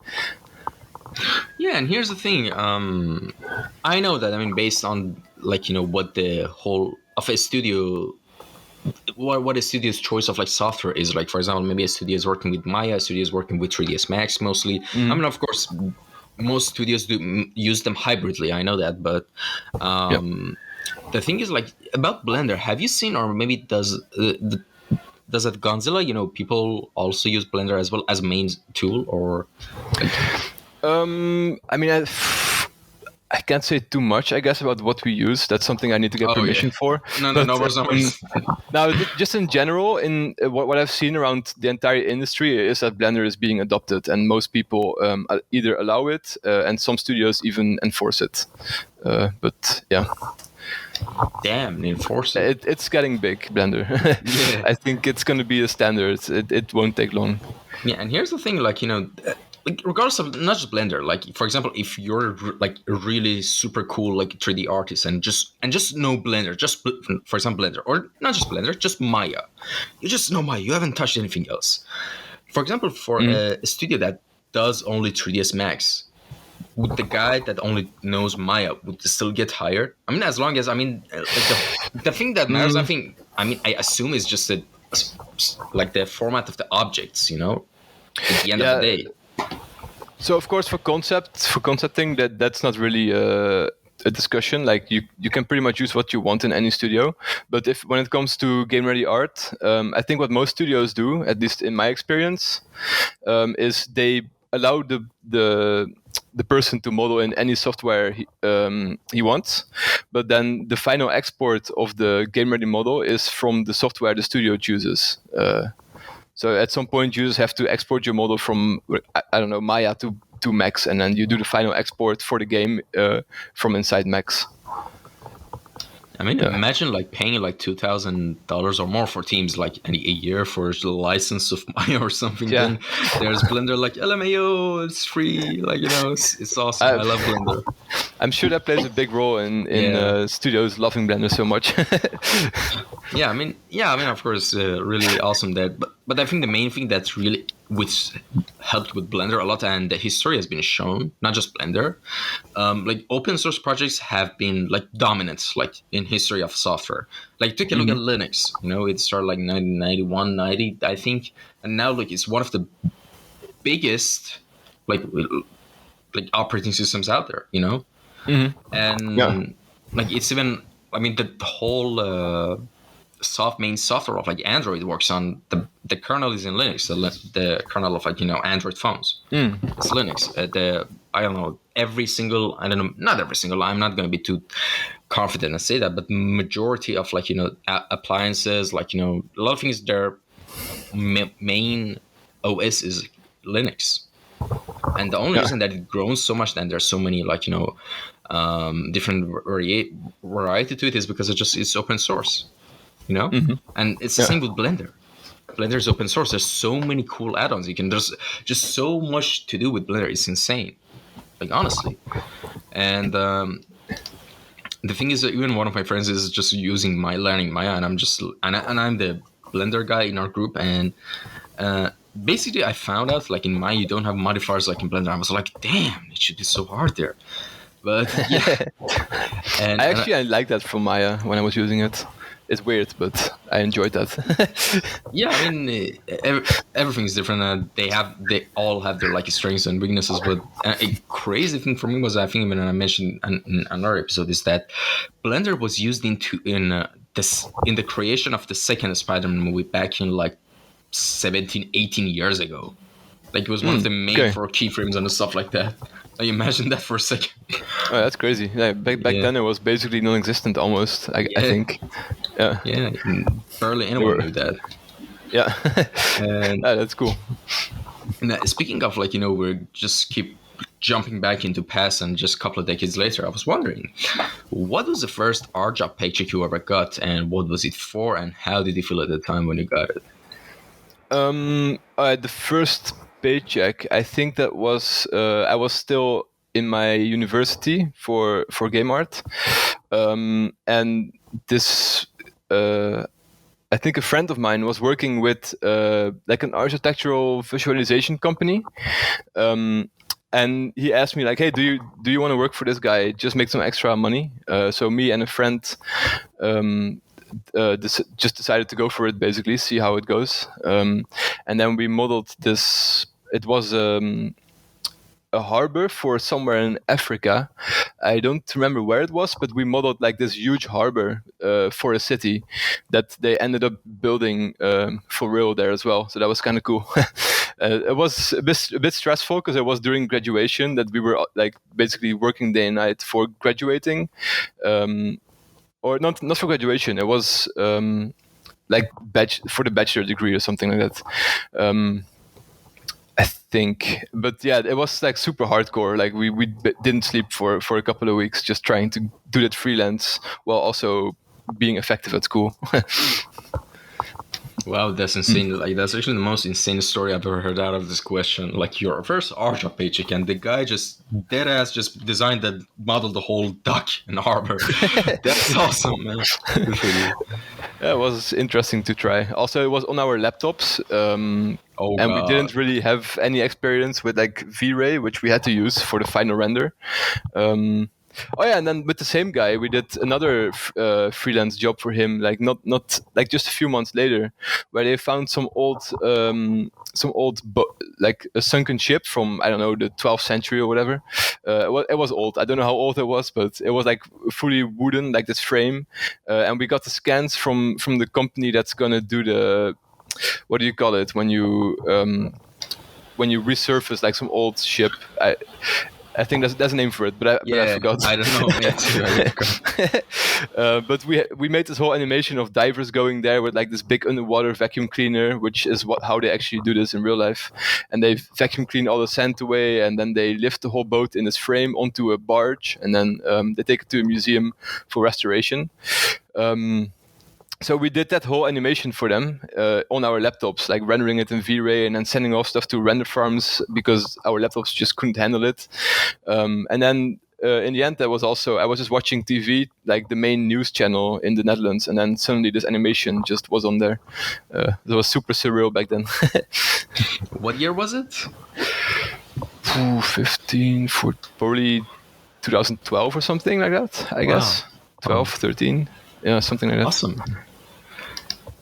Yeah, and here's the thing. I know that, I mean, based on like what the whole of a studio, what a studio's choice of like software is. Like, for example, maybe a studio is working with Maya, a studio is working with 3ds Max mostly. I mean, of course, most studios do use them hybridly. I know that, but the thing is, like, about Blender, have you seen, or maybe does at Gunzilla, people also use Blender as well as main tool, or? I mean, I can't say too much, I guess, about what we use. That's something I need to get permission for. No worries. Now, just in general, in what I've seen around the entire industry is that Blender is being adopted, and most people either allow it, and some studios even enforce it. But yeah. Damn, enforce it. It's getting big, Blender. Yeah. I think it's going to be a standard. It won't take long. Yeah, and here's the thing, like, like regardless of not just Blender, like for example, if you're like a really super cool like 3D artist and just know Blender, just for example Blender, or not just Blender, just Maya, you just know Maya, you haven't touched anything else. For example, for a studio that does only 3ds Max, would the guy that only knows Maya would still get hired? I mean, as long as, I mean, like the thing that matters, I assume is just like the format of the objects, at the end of the day. So of course, for concepting, that's not really a discussion. Like you can pretty much use what you want in any studio. But when it comes to game ready art, I think what most studios do, at least in my experience, is they allow the person to model in any software he wants, but then the final export of the game ready model is from the software the studio chooses. So at some point, you just have to export your model from, I don't know, Maya to Max, and then you do the final export for the game from inside Max. I mean, imagine like paying like $2,000 or more for Teams like a year for the license of Maya or something. Yeah. Then there's Blender like LMAO, it's free. Like, you know, it's awesome. I love Blender. I'm sure that plays a big role in studios loving Blender so much. I mean, of course, really awesome that. But I think the main thing that's really which helped with Blender a lot, and the history has been shown, not just Blender, like open source projects have been like dominant, like in history of software. Like take a look at Linux. You know, it started like 1991, 90, I think, and now like it's one of the biggest like operating systems out there. You know, and like it's even. I mean, the whole main software of like Android works on the kernel is in Linux. The kernel of like, you know, Android phones. It's Linux. I don't know, not every single. I'm not going to be too confident and say that, but majority of like, you know, appliances, like, you know, a lot of things, their main OS is Linux. And the only reason that it grows so much, and there's so many like, you know, different variety to it, is because it's open source, you know. And it's the same with Blender. Blender is open source. There's so many cool add-ons. There's just so much to do with Blender. It's insane, like honestly. And the thing is that even one of my friends is just learning Maya, and I'm the Blender guy in our group, and basically I found out like in Maya you don't have modifiers like in Blender. I was like, damn, it should be so hard there. But yeah. I like that from Maya when I was using it. It's weird, but I enjoyed that. Yeah, I mean, everything's different. They all have their like strengths and weaknesses. But a crazy thing for me was, I think when I mentioned in another episode, is that Blender was used in the creation of the second Spider-Man movie back in like 17, 18 years ago. Like it was one of the main for keyframes and stuff like that. Like, imagine that for a second. Oh, that's crazy. Yeah, back then it was basically non-existent almost, I think. Yeah. Yeah, barely anyone knew that. Yeah. And that's cool. Now, speaking of like, you know, we just keep jumping back into past and just a couple of decades later, I was wondering, what was the first art job paycheck you ever got, and what was it for, and how did you feel at the time when you got it? The first paycheck, I think that was I was still in my university for game art, and this I think a friend of mine was working with like an architectural visualization company, and he asked me like, hey, do you want to work for this guy, just make some extra money? So me and a friend just decided to go for it, basically see how it goes, and then we modeled this. It was a harbor for somewhere in Africa. I don't remember where it was, but we modeled like this huge harbor for a city that they ended up building for real there as well. So that was kind of cool. It was a bit stressful because it was during graduation that we were like basically working day and night for graduating. Or not for graduation. It was like for the bachelor degree or something like that. I think, but yeah, it was like super hardcore. Like we didn't sleep for a couple of weeks just trying to do that freelance while also being effective at school. Wow, that's insane. Like that's actually the most insane story I've ever heard out of this question. Like your first art job paycheck, and the guy just dead ass just designed modeled the whole dock in the harbor. That's awesome, man. Good for you. Yeah, it was interesting to try. Also, it was on our laptops, and we didn't really have any experience with like V-Ray, which we had to use for the final render. Oh yeah, and then with the same guy, we did another freelance job for him, like not like just a few months later, where they found like a sunken ship from, I don't know, the 12th century or whatever. It was old. I don't know how old it was, but it was like fully wooden, like this frame. And we got the scans from the company that's gonna do the, what do you call it when you resurface like some old ship. I think there's a name for it, but I forgot. I don't know. But we made this whole animation of divers going there with like this big underwater vacuum cleaner, which is how they actually do this in real life. And they vacuum clean all the sand away, and then they lift the whole boat in this frame onto a barge, and then they take it to a museum for restoration. So we did that whole animation for them on our laptops, like rendering it in V-Ray and then sending off stuff to render farms because our laptops just couldn't handle it. And then in the end, I was just watching TV, like the main news channel in the Netherlands, and then suddenly this animation just was on there. It was super surreal back then. What year was it? probably 2012 or something like that, I guess. 12, 13. Yeah, something like that. Awesome.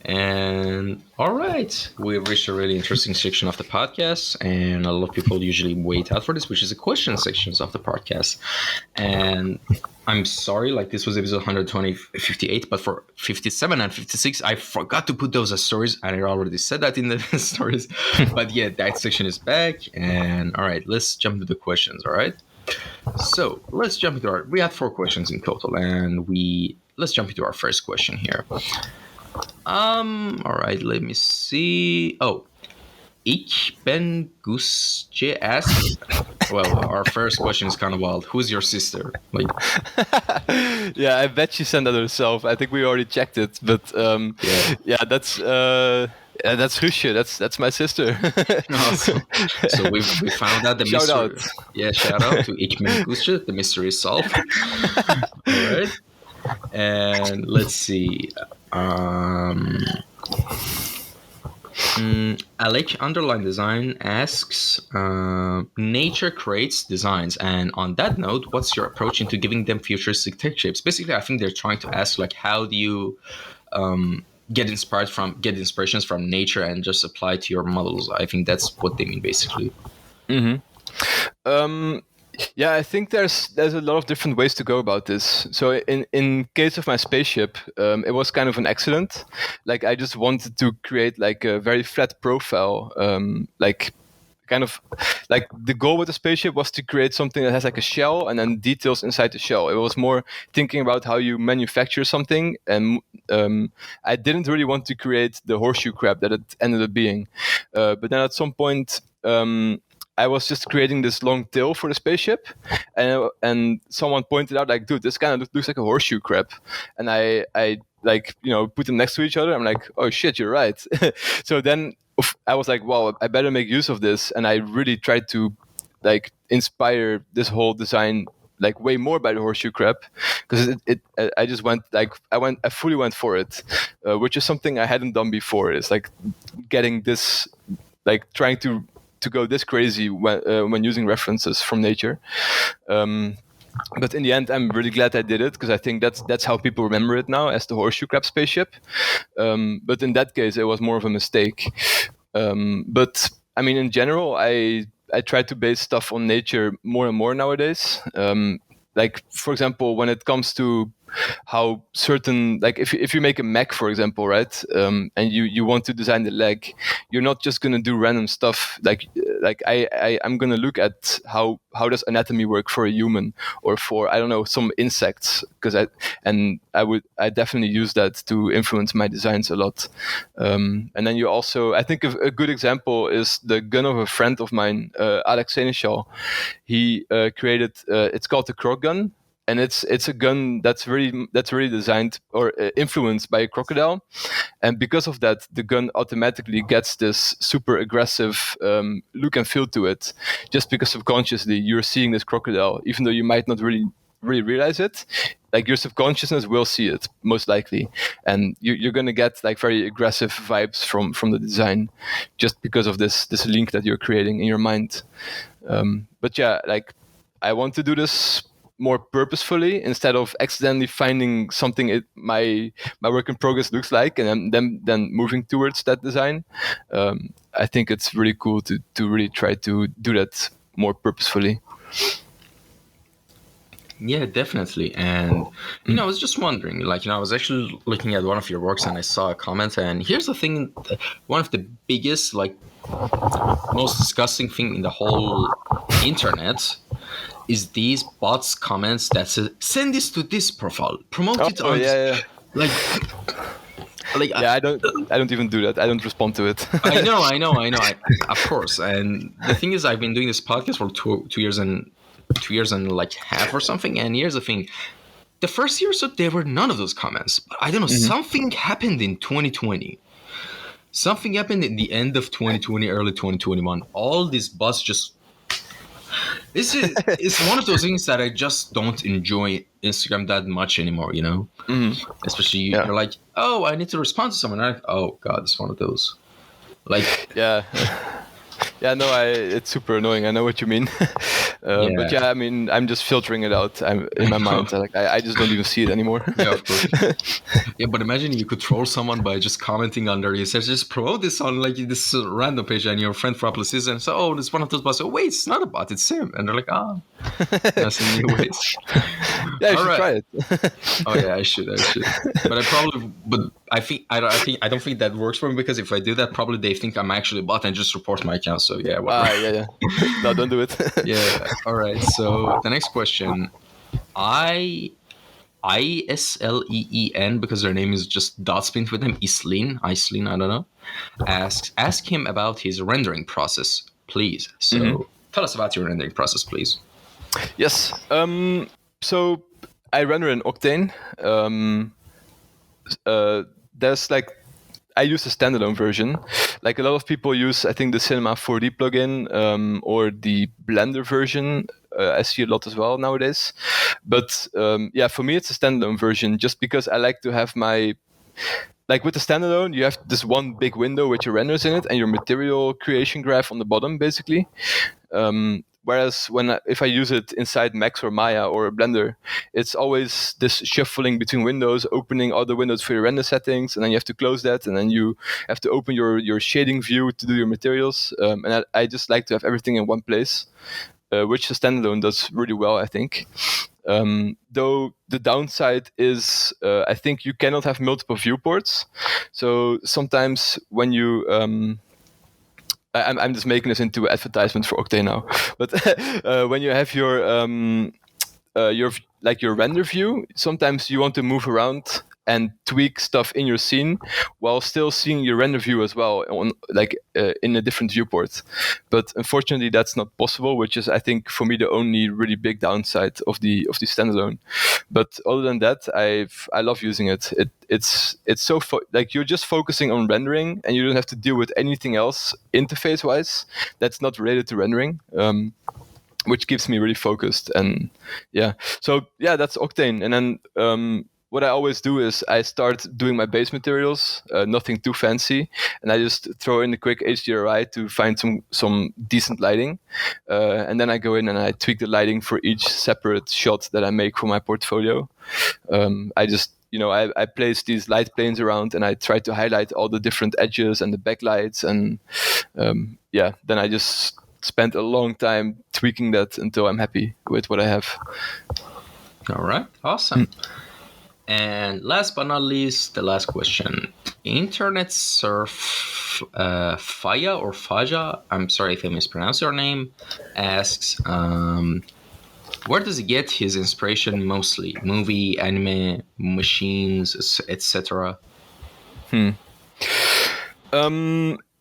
And all right, we've reached a really interesting section of the podcast, and a lot of people usually wait out for this, which is the question sections of the podcast. And I'm sorry, like this was episode 158, but for 57 and 56, I forgot to put those as stories, and I already said that in the stories. But yeah, that section is back. And all right, let's jump to the questions. All right. So let's jump into we had 4 questions in total, and let's jump into our first question here. All right, let me see. Oh, EP.158 asks. Well, our first question is kind of wild. Who's your sister? Like, yeah, I bet she sent that herself. I think we already checked it, but yeah, that's Guusje. That's my sister. Awesome. So we found out the shout mystery. Out. Yeah, shout out to Guusje. The mystery is solved. All right. And let's see. Alec Underline Design asks, nature creates designs, and on that note, what's your approach into giving them futuristic tech shapes? Basically, I think they're trying to ask, like, how do you get inspirations from nature and just apply to your models? I think that's what they mean, basically. Mm-hmm. Yeah, I think there's a lot of different ways to go about this. So in case of my spaceship, it was kind of an accident. Like I just wanted to create like a very flat profile, like kind of like the goal with the spaceship was to create something that has like a shell and then details inside the shell. It was more thinking about how you manufacture something, and I didn't really want to create the horseshoe crab that it ended up being. But then at some point, I was just creating this long tail for the spaceship, and someone pointed out like, dude, this kind of looks like a horseshoe crab, and I like, you know, put them next to each other. I'm like, oh shit, you're right. So then I was like, wow, I better make use of this, and I really tried to like inspire this whole design like way more by the horseshoe crab, because I just went like I fully went for it, which is something I hadn't done before. It's like getting this, like trying to go this crazy when using references from nature. But in the end, I'm really glad I did it, because I think that's how people remember it now, as the horseshoe crab spaceship. But in that case, it was more of a mistake. But I mean, in general, I try to base stuff on nature more and more nowadays. Like, for example, when it comes to how certain, like if you make a mech, for example, right, and you want to design the leg, you're not just going to do random stuff. Like I'm going to look at how does anatomy work for a human, or for, I don't know, some insects, because I definitely use that to influence my designs a lot. And then you also, I think a good example is the gun of a friend of mine, Alex Seneschal. He created, it's called the Croc gun. And it's a gun that's really designed or influenced by a crocodile, and because of that, the gun automatically gets this super aggressive look and feel to it, just because subconsciously you're seeing this crocodile, even though you might not really realize it. Like, your subconsciousness will see it most likely, and you're gonna get like very aggressive vibes from the design, just because of this link that you're creating in your mind. But yeah, like I want to do this more purposefully instead of accidentally finding something my work in progress looks like and then moving towards that design. I think it's really cool to really try to do that more purposefully. Yeah, definitely. And I was just wondering, like, I was actually looking at one of your works and I saw a comment. And here's the thing: one of the biggest, like, most disgusting thing in the whole internet is these bots comments that say, "Send this to this profile, promote it on." Yeah. Like, yeah, I don't even do that. I don't respond to it. I know. Of course. And the thing is, I've been doing this podcast for 2 years and like half or something. And here's the thing: the first year or so, there were none of those comments. But I don't know. Something happened in 2020. Something happened in the end of 2020, early 2021. All these bots just. It's one of those things that I just don't enjoy Instagram that much anymore, Especially you're like, oh, I need to respond to someone. Oh God, it's one of those. Like, yeah. Yeah, no, it's super annoying. I know what you mean. But yeah, I mean, I'm just filtering it out. I'm in my mind. I just don't even see it anymore. Yeah, of course. Yeah, but imagine you could troll someone by just commenting under you. Says, just promote this on like this random page, and your friend probably sees it and says, "Oh, it's one of those bots." Oh, wait, it's not a bot. It's him. And they're like, "Ah, that's a new ways." Yeah, you should try it. Oh yeah, I should. But I don't think that works for me, because if I do that, probably they think I'm actually a bot and just report my account. So yeah, whatever. Yeah. No, don't do it. Yeah. All right. So the next question, Isleen, because their name is just dot spin with them. Isleen, I don't know. Ask him about his rendering process, please. So tell us about your rendering process, please. Yes. So I render in Octane. There's like, I use a standalone version. Like a lot of people use, I think, the Cinema 4D plugin or the Blender version. I see a lot as well nowadays. But yeah, for me, it's a standalone version just because I like to have my... Like with the standalone, you have this one big window with your renders in it and your material creation graph on the bottom, basically. Whereas if I use it inside Max or Maya or Blender, it's always this shuffling between windows, opening other windows for your render settings, and then you have to close that, and then you have to open your shading view to do your materials. And I just like to have everything in one place, which the standalone does really well, I think. Though the downside is, I think you cannot have multiple viewports. So sometimes when you... I'm just making this into advertisement for Octane now. But when you have your render view, sometimes you want to move around and tweak stuff in your scene while still seeing your render view as well in a different viewport. But unfortunately, that's not possible, which is, I think, for me, the only really big downside of the standalone. But other than that, I love using it. It's so you're just focusing on rendering, and you don't have to deal with anything else interface wise that's not related to rendering. Which keeps me really focused. And yeah, so yeah, that's Octane. And then what I always do is I start doing my base materials, nothing too fancy, and I just throw in a quick HDRI to find some decent lighting, and then I go in and I tweak the lighting for each separate shot that I make for my portfolio. I just I place these light planes around and I try to highlight all the different edges and the backlights, and then I just spend a long time tweaking that until I'm happy with what I have. All right, awesome. And last but not least, the last question. Internet surf Faya or Faja, I'm sorry if I mispronounced your name, asks, where does he get his inspiration mostly? Movie, anime, machines, etc.?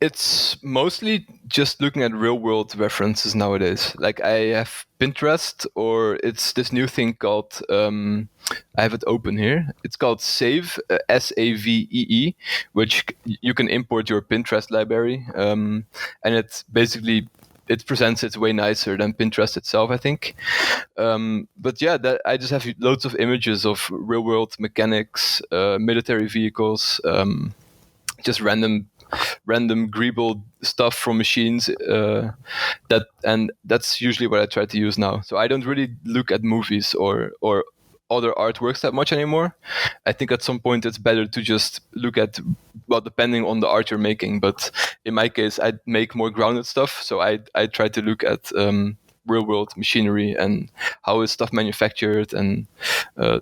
It's mostly just looking at real world references nowadays. Like I have Pinterest, or it's this new thing called, I have it open here. It's called Save, Savee, which you can import your Pinterest library. And it's basically, it presents it way nicer than Pinterest itself, I think. But yeah, I just have loads of images of real world mechanics, military vehicles, just random random greeble stuff from machines. That's usually what I try to use now. So I don't really look at movies or other artworks that much anymore. I think at some point it's better to just look at, well, depending on the art you're making. But in my case, I make more grounded stuff. So I try to look at real world machinery and how is stuff manufactured and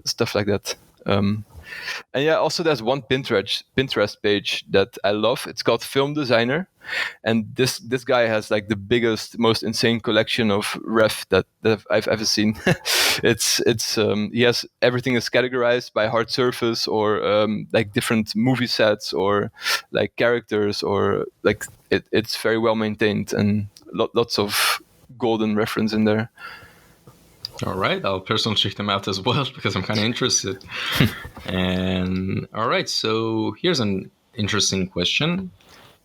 stuff like that. And yeah, also there's one Pinterest page that I love. It's called Film Designer, and this guy has like the biggest, most insane collection of ref that I've ever seen. it's he has everything is categorized by hard surface or like different movie sets or like characters or like it's very well maintained and lots of golden reference in there. All right, I'll personally check them out as well because I'm kind of interested. And all right, so here's an interesting question,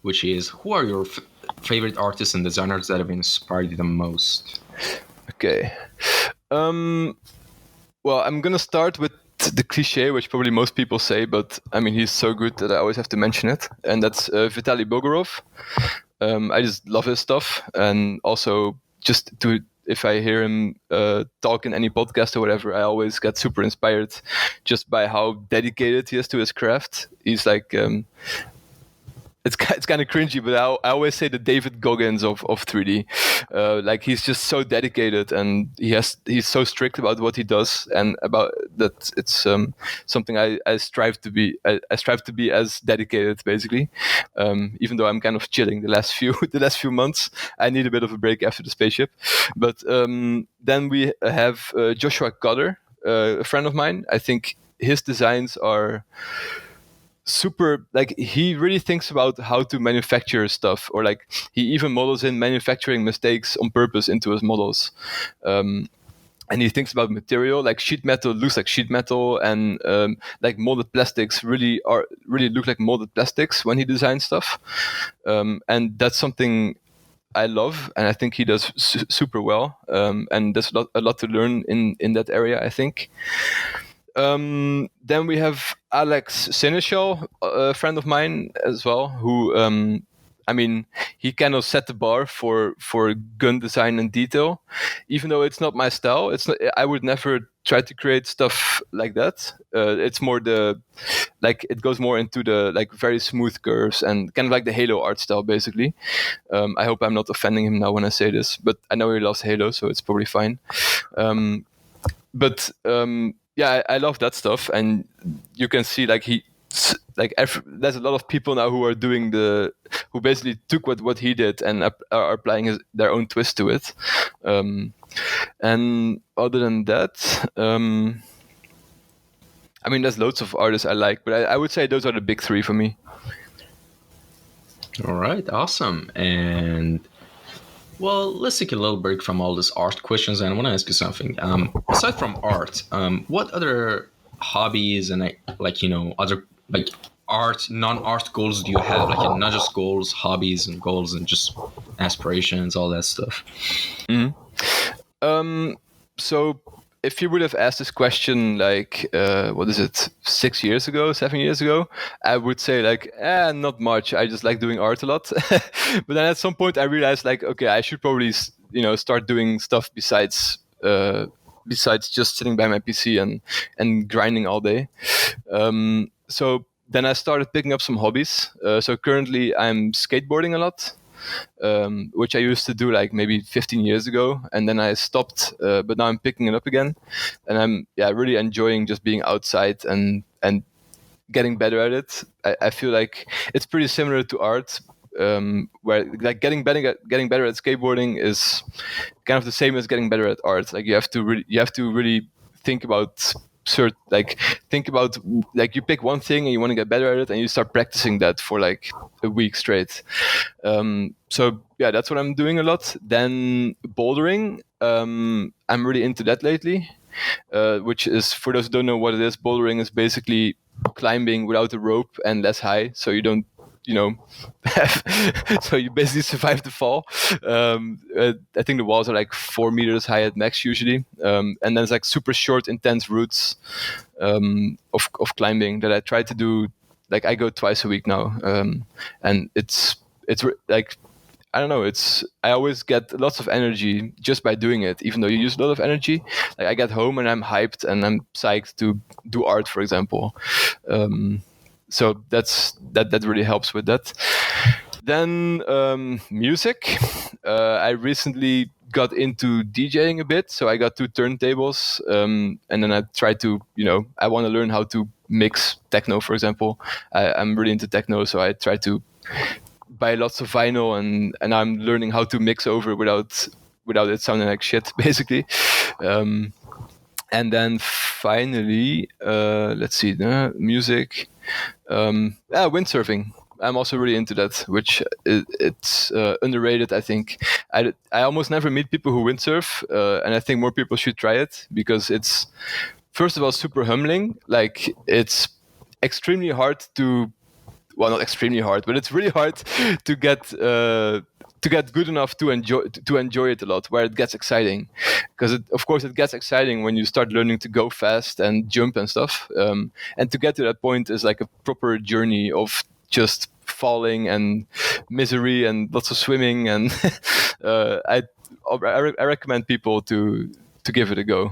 which is, who are your favorite artists and designers that have inspired you the most? Okay. Well, I'm gonna start with the cliche, which probably most people say, but I mean, he's so good that I always have to mention it, and that's Vitaly Bogorov. I just love his stuff, and also just if I hear him talk in any podcast or whatever, I always get super inspired just by how dedicated he is to his craft. He's like, it's kind of cringy, but I always say the David Goggins of 3D. Like he's just so dedicated, and he's so strict about what he does, and about that it's something I strive to be. I strive to be as dedicated, basically. Even though I'm kind of chilling the last few months, I need a bit of a break after the spaceship. But then we have Joshua Cotter, a friend of mine. I think his designs are super, like he really thinks about how to manufacture stuff, or like he even models in manufacturing mistakes on purpose into his models. And he thinks about material, like sheet metal looks like sheet metal, and like molded plastics really look like molded plastics when he designs stuff. And that's something I love, and I think he does super well. And there's a lot to learn in that area, I think. Then we have Alex Seneschal, a friend of mine as well, who, I mean, he kind of set the bar for gun design and detail, even though it's not my style. It's not, I would never try to create stuff like that. It's more it goes more into the like very smooth curves and kind of like the Halo art style, basically. I hope I'm not offending him now when I say this, but I know he loves Halo, so it's probably fine. Yeah, I love that stuff, and you can see like there's a lot of people now who basically took what he did and are applying their own twist to it. And other than that, I mean, there's loads of artists I like, but I would say those are the big three for me. All right, awesome. And well, let's take a little break from all these art questions, and I want to ask you something. Aside from art, what other hobbies and other like art, non-art goals do you have? Like not just goals, hobbies and goals, and just aspirations, all that stuff. Mm-hmm. So if you would have asked this question like, 7 years ago, I would say like, not much. I just like doing art a lot. But then at some point I realized like, okay, I should probably, start doing stuff besides just sitting by my PC and grinding all day. So then I started picking up some hobbies. So currently I'm skateboarding a lot. Which I used to do like maybe 15 years ago, and then I stopped, but now I'm picking it up again, and I'm really enjoying just being outside and getting better at it. I feel like it's pretty similar to art, where like getting better at skateboarding is kind of the same as getting better at art. Like you have to really think about you pick one thing and you want to get better at it, and you start practicing that for like a week straight. So yeah, that's what I'm doing a lot. Then bouldering, I'm really into that lately, which is, for those who don't know what it is, bouldering is basically climbing without a rope and less high, so you don't so you basically survive the fall. I think the walls are like 4 meters high at max usually, and then it's like super short, intense routes of climbing that I try to do like I go twice a week now, and like, I don't know. I always get lots of energy just by doing it, even though you use a lot of energy. Like I get home and I'm hyped and I'm psyched to do art, for example. So that really helps with that. Then music. I recently got into DJing a bit, so I got 2 turntables, and then I try to, I want to learn how to mix techno, for example. I'm really into techno, so I try to buy lots of vinyl, and I'm learning how to mix over without it sounding like shit, basically. And then finally, let's see, music, windsurfing. I'm also really into that, which it's underrated, I think. I almost never meet people who windsurf, and I think more people should try it, because it's, first of all, super humbling. Like, it's extremely hard to, well, not extremely hard, but it's really hard to get good enough to enjoy it a lot, where it gets exciting. Because of course it gets exciting when you start learning to go fast and jump and stuff, and to get to that point is like a proper journey of just falling and misery and lots of swimming, and I recommend people to give it a go.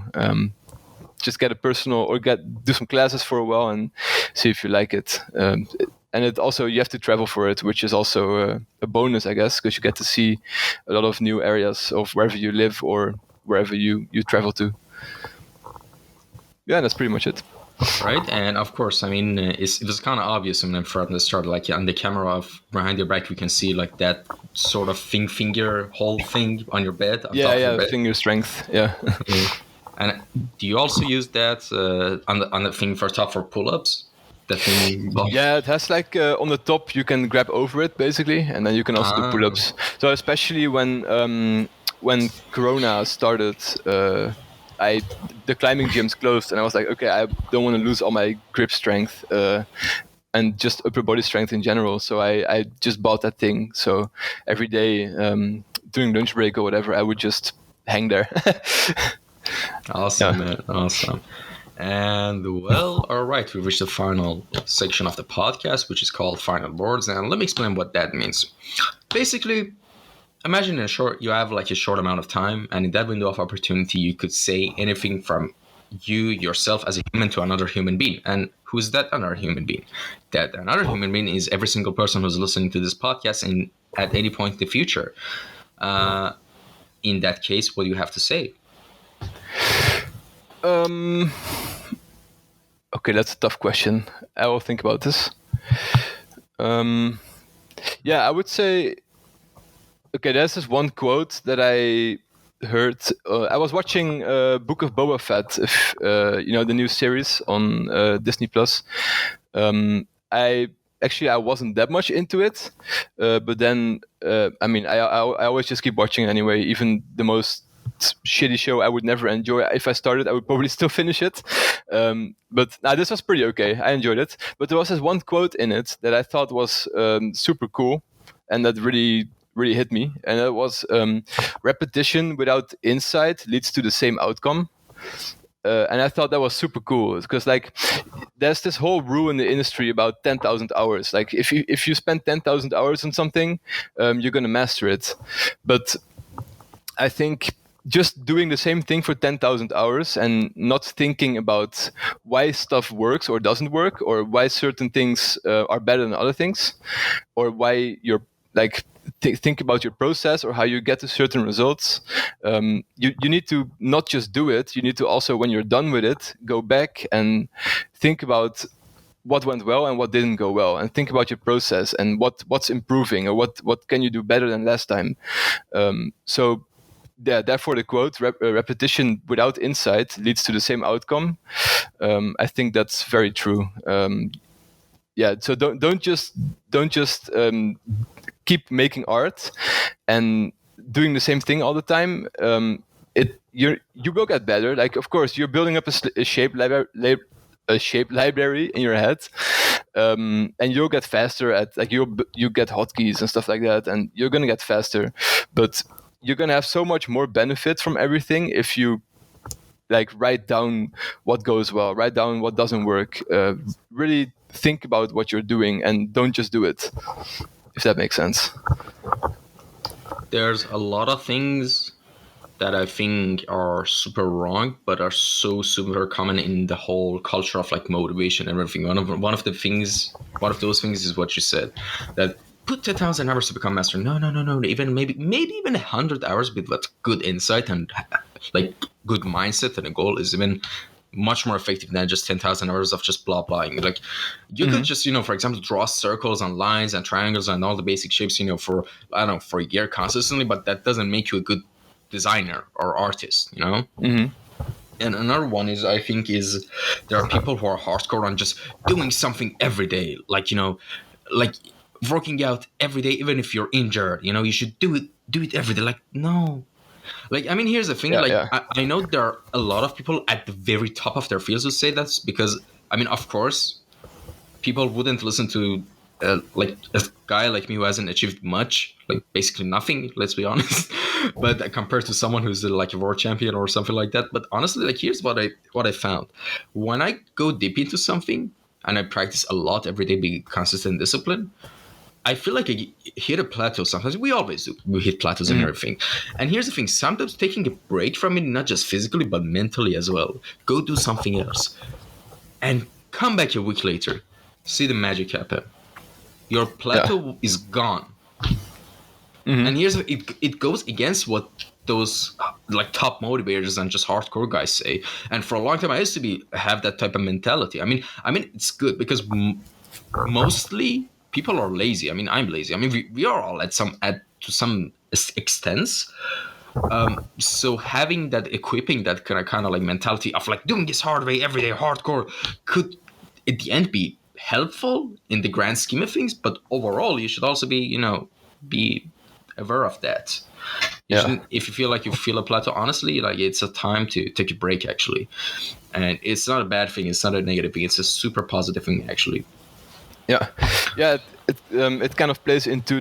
Just get a personal, or do some classes for a while and see if you like it. And it also, you have to travel for it, which is also a bonus, I guess, because you get to see a lot of new areas of wherever you live or wherever you travel to. Yeah, that's pretty much it. Right, and of course, I mean, it was kind of obvious from the start. Like on the camera behind your back, we can see like that sort of finger hole thing on your bed. Top of your bed. Finger strength. Yeah. And do you also use that on the thing for top for pull-ups? The thing. Yeah, it has like on the top you can grab over it basically, and then you can also do pull-ups. So especially when Corona started, the climbing gyms closed, and I was like, okay, I don't want to lose all my grip strength and just upper body strength in general. So I just bought that thing. So every day during lunch break or whatever, I would just hang there. Awesome, man. Awesome. And well, all right, we've reached the final section of the podcast, which is called Final Boards. And let me explain what that means. Basically, imagine you have like a short amount of time, and in that window of opportunity, you could say anything from yourself as a human to another human being. And who's that another human being? That another human being is every single person who's listening to this podcast at any point in the future. In that case, what do you have to say? Okay, that's a tough question. I will think about this. I would say, okay, there's this one quote that I heard. I was watching Book of Boba Fett, the new series on Disney Plus. I wasn't that much into it, but then I always just keep watching it anyway. Even the most shitty show I would never enjoy. If I started, I would probably still finish it. But this was pretty okay. I enjoyed it. But there was this one quote in it that I thought was super cool, and that really hit me. And it was repetition without insight leads to the same outcome. And I thought that was super cool, because like there's this whole rule in the industry about 10,000 hours. Like if you spend 10,000 hours on something, you're gonna master it. But I think just doing the same thing for 10,000 hours and not thinking about why stuff works or doesn't work, or why certain things are better than other things, or why you're like think about your process or how you get to certain results. You need to not just do it. You need to also, when you're done with it, go back and think about what went well and what didn't go well, and think about your process and what's improving, or what can you do better than last time. Therefore the quote, repetition without insight leads to the same outcome. I think that's very true. So don't just keep making art and doing the same thing all the time. You will get better. Like, of course, you're building up a shape library in your head, and you'll get faster at, like, you get hotkeys and stuff like that, and you're gonna get faster. But you're gonna have so much more benefit from everything if you like write down what goes well, write down what doesn't work, really think about what you're doing and don't just do it, if that makes sense. There's a lot of things that I think are super wrong, but are so super common in the whole culture of like motivation and everything. One of those things is what you said, that put 10,000 hours to become master. No. Even maybe even 100 hours with like good insight and like good mindset and a goal is even much more effective than just 10,000 hours of just blah blahing. Like you could just, for example, draw circles and lines and triangles and all the basic shapes, for for a year consistently, but that doesn't make you a good designer or artist, And another one is, I think, is there are people who are hardcore on just doing something every day, like like working out every day, even if you're injured. You should do it every day. Like, no. Like, I mean, here's the thing. I know there are a lot of people at the very top of their fields who say that, because, I mean, of course, people wouldn't listen to like a guy like me who hasn't achieved much, like basically nothing, let's be honest, but compared to someone who's like a world champion or something like that. But honestly, like, here's what I found. When I go deep into something and I practice a lot every day, being consistent and disciplined, I feel like I hit a plateau sometimes. We always do. We hit plateaus and everything. And here's the thing. Sometimes taking a break from it, not just physically, but mentally as well. Go do something else. And come back a week later. See the magic happen. Your plateau is gone. And here's it goes against what those like top motivators and just hardcore guys say. And for a long time, I used to have that type of mentality. I mean, it's good because mostly people are lazy. I mean, I'm lazy. I mean, we are all to some extent. So having that, equipping that kind of like mentality of like doing this hard way every day, hardcore, could at the end be helpful in the grand scheme of things. But overall, you should also be aware of that. If you feel like you feel a plateau, honestly, like, it's a time to take a break, actually. And it's not a bad thing. It's not a negative thing. It's a super positive thing, actually. It kind of plays into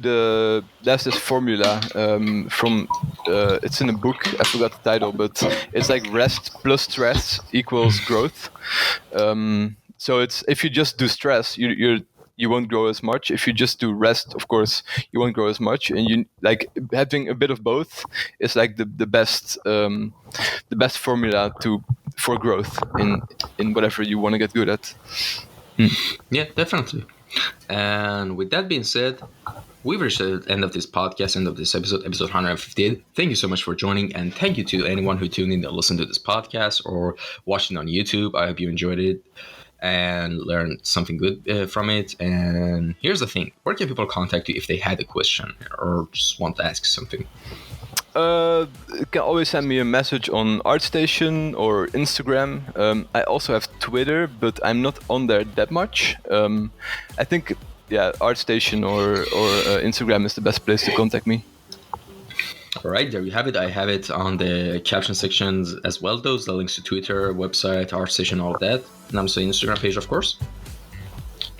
there's this formula from it's in a book, I forgot the title, but it's like rest plus stress equals growth. So it's, if you just do stress, you won't grow as much. If you just do rest, of course, you won't grow as much. And you, like, having a bit of both is like the best formula for growth in whatever you want to get good at. Yeah, definitely. And with that being said, we've reached the end of this podcast, end of this episode 158. Thank you so much for joining, and thank you to anyone who tuned in and listened to this podcast or watched it on YouTube. I hope you enjoyed it and learned something good from it. And here's the thing: where can people contact you if they had a question or just want to ask something? You can always send me a message on ArtStation or Instagram. I also have Twitter, but I'm not on there that much. I think, ArtStation or Instagram is the best place to contact me. All right, there you have it. I have it on the caption sections as well, those, the links to Twitter, website, ArtStation, all of that. And I'm saying Instagram page, of course.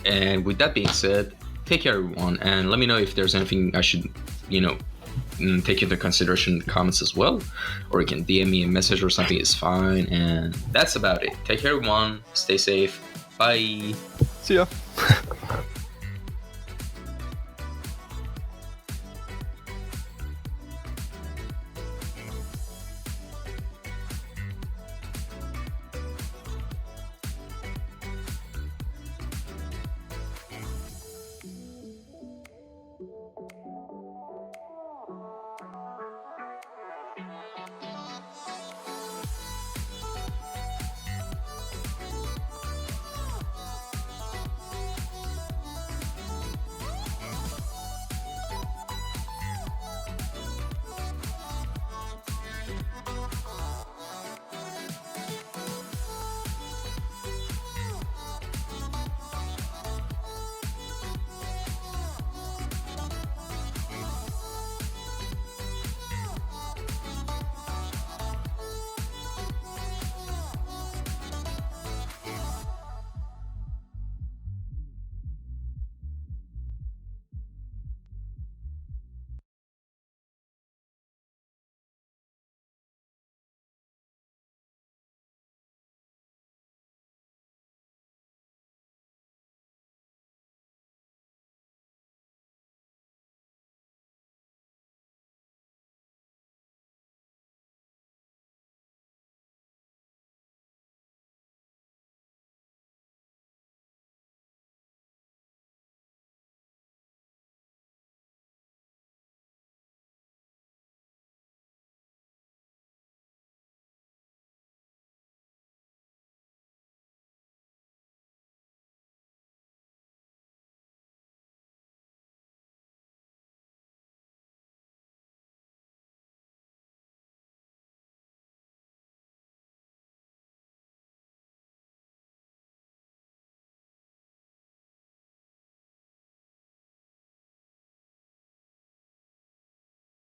And with that being said, take care, everyone. And let me know if there's anything I should, take into consideration in the comments as well. Or you can DM me a message or something, is fine. And that's about it. Take care, everyone. Stay safe. Bye. See ya.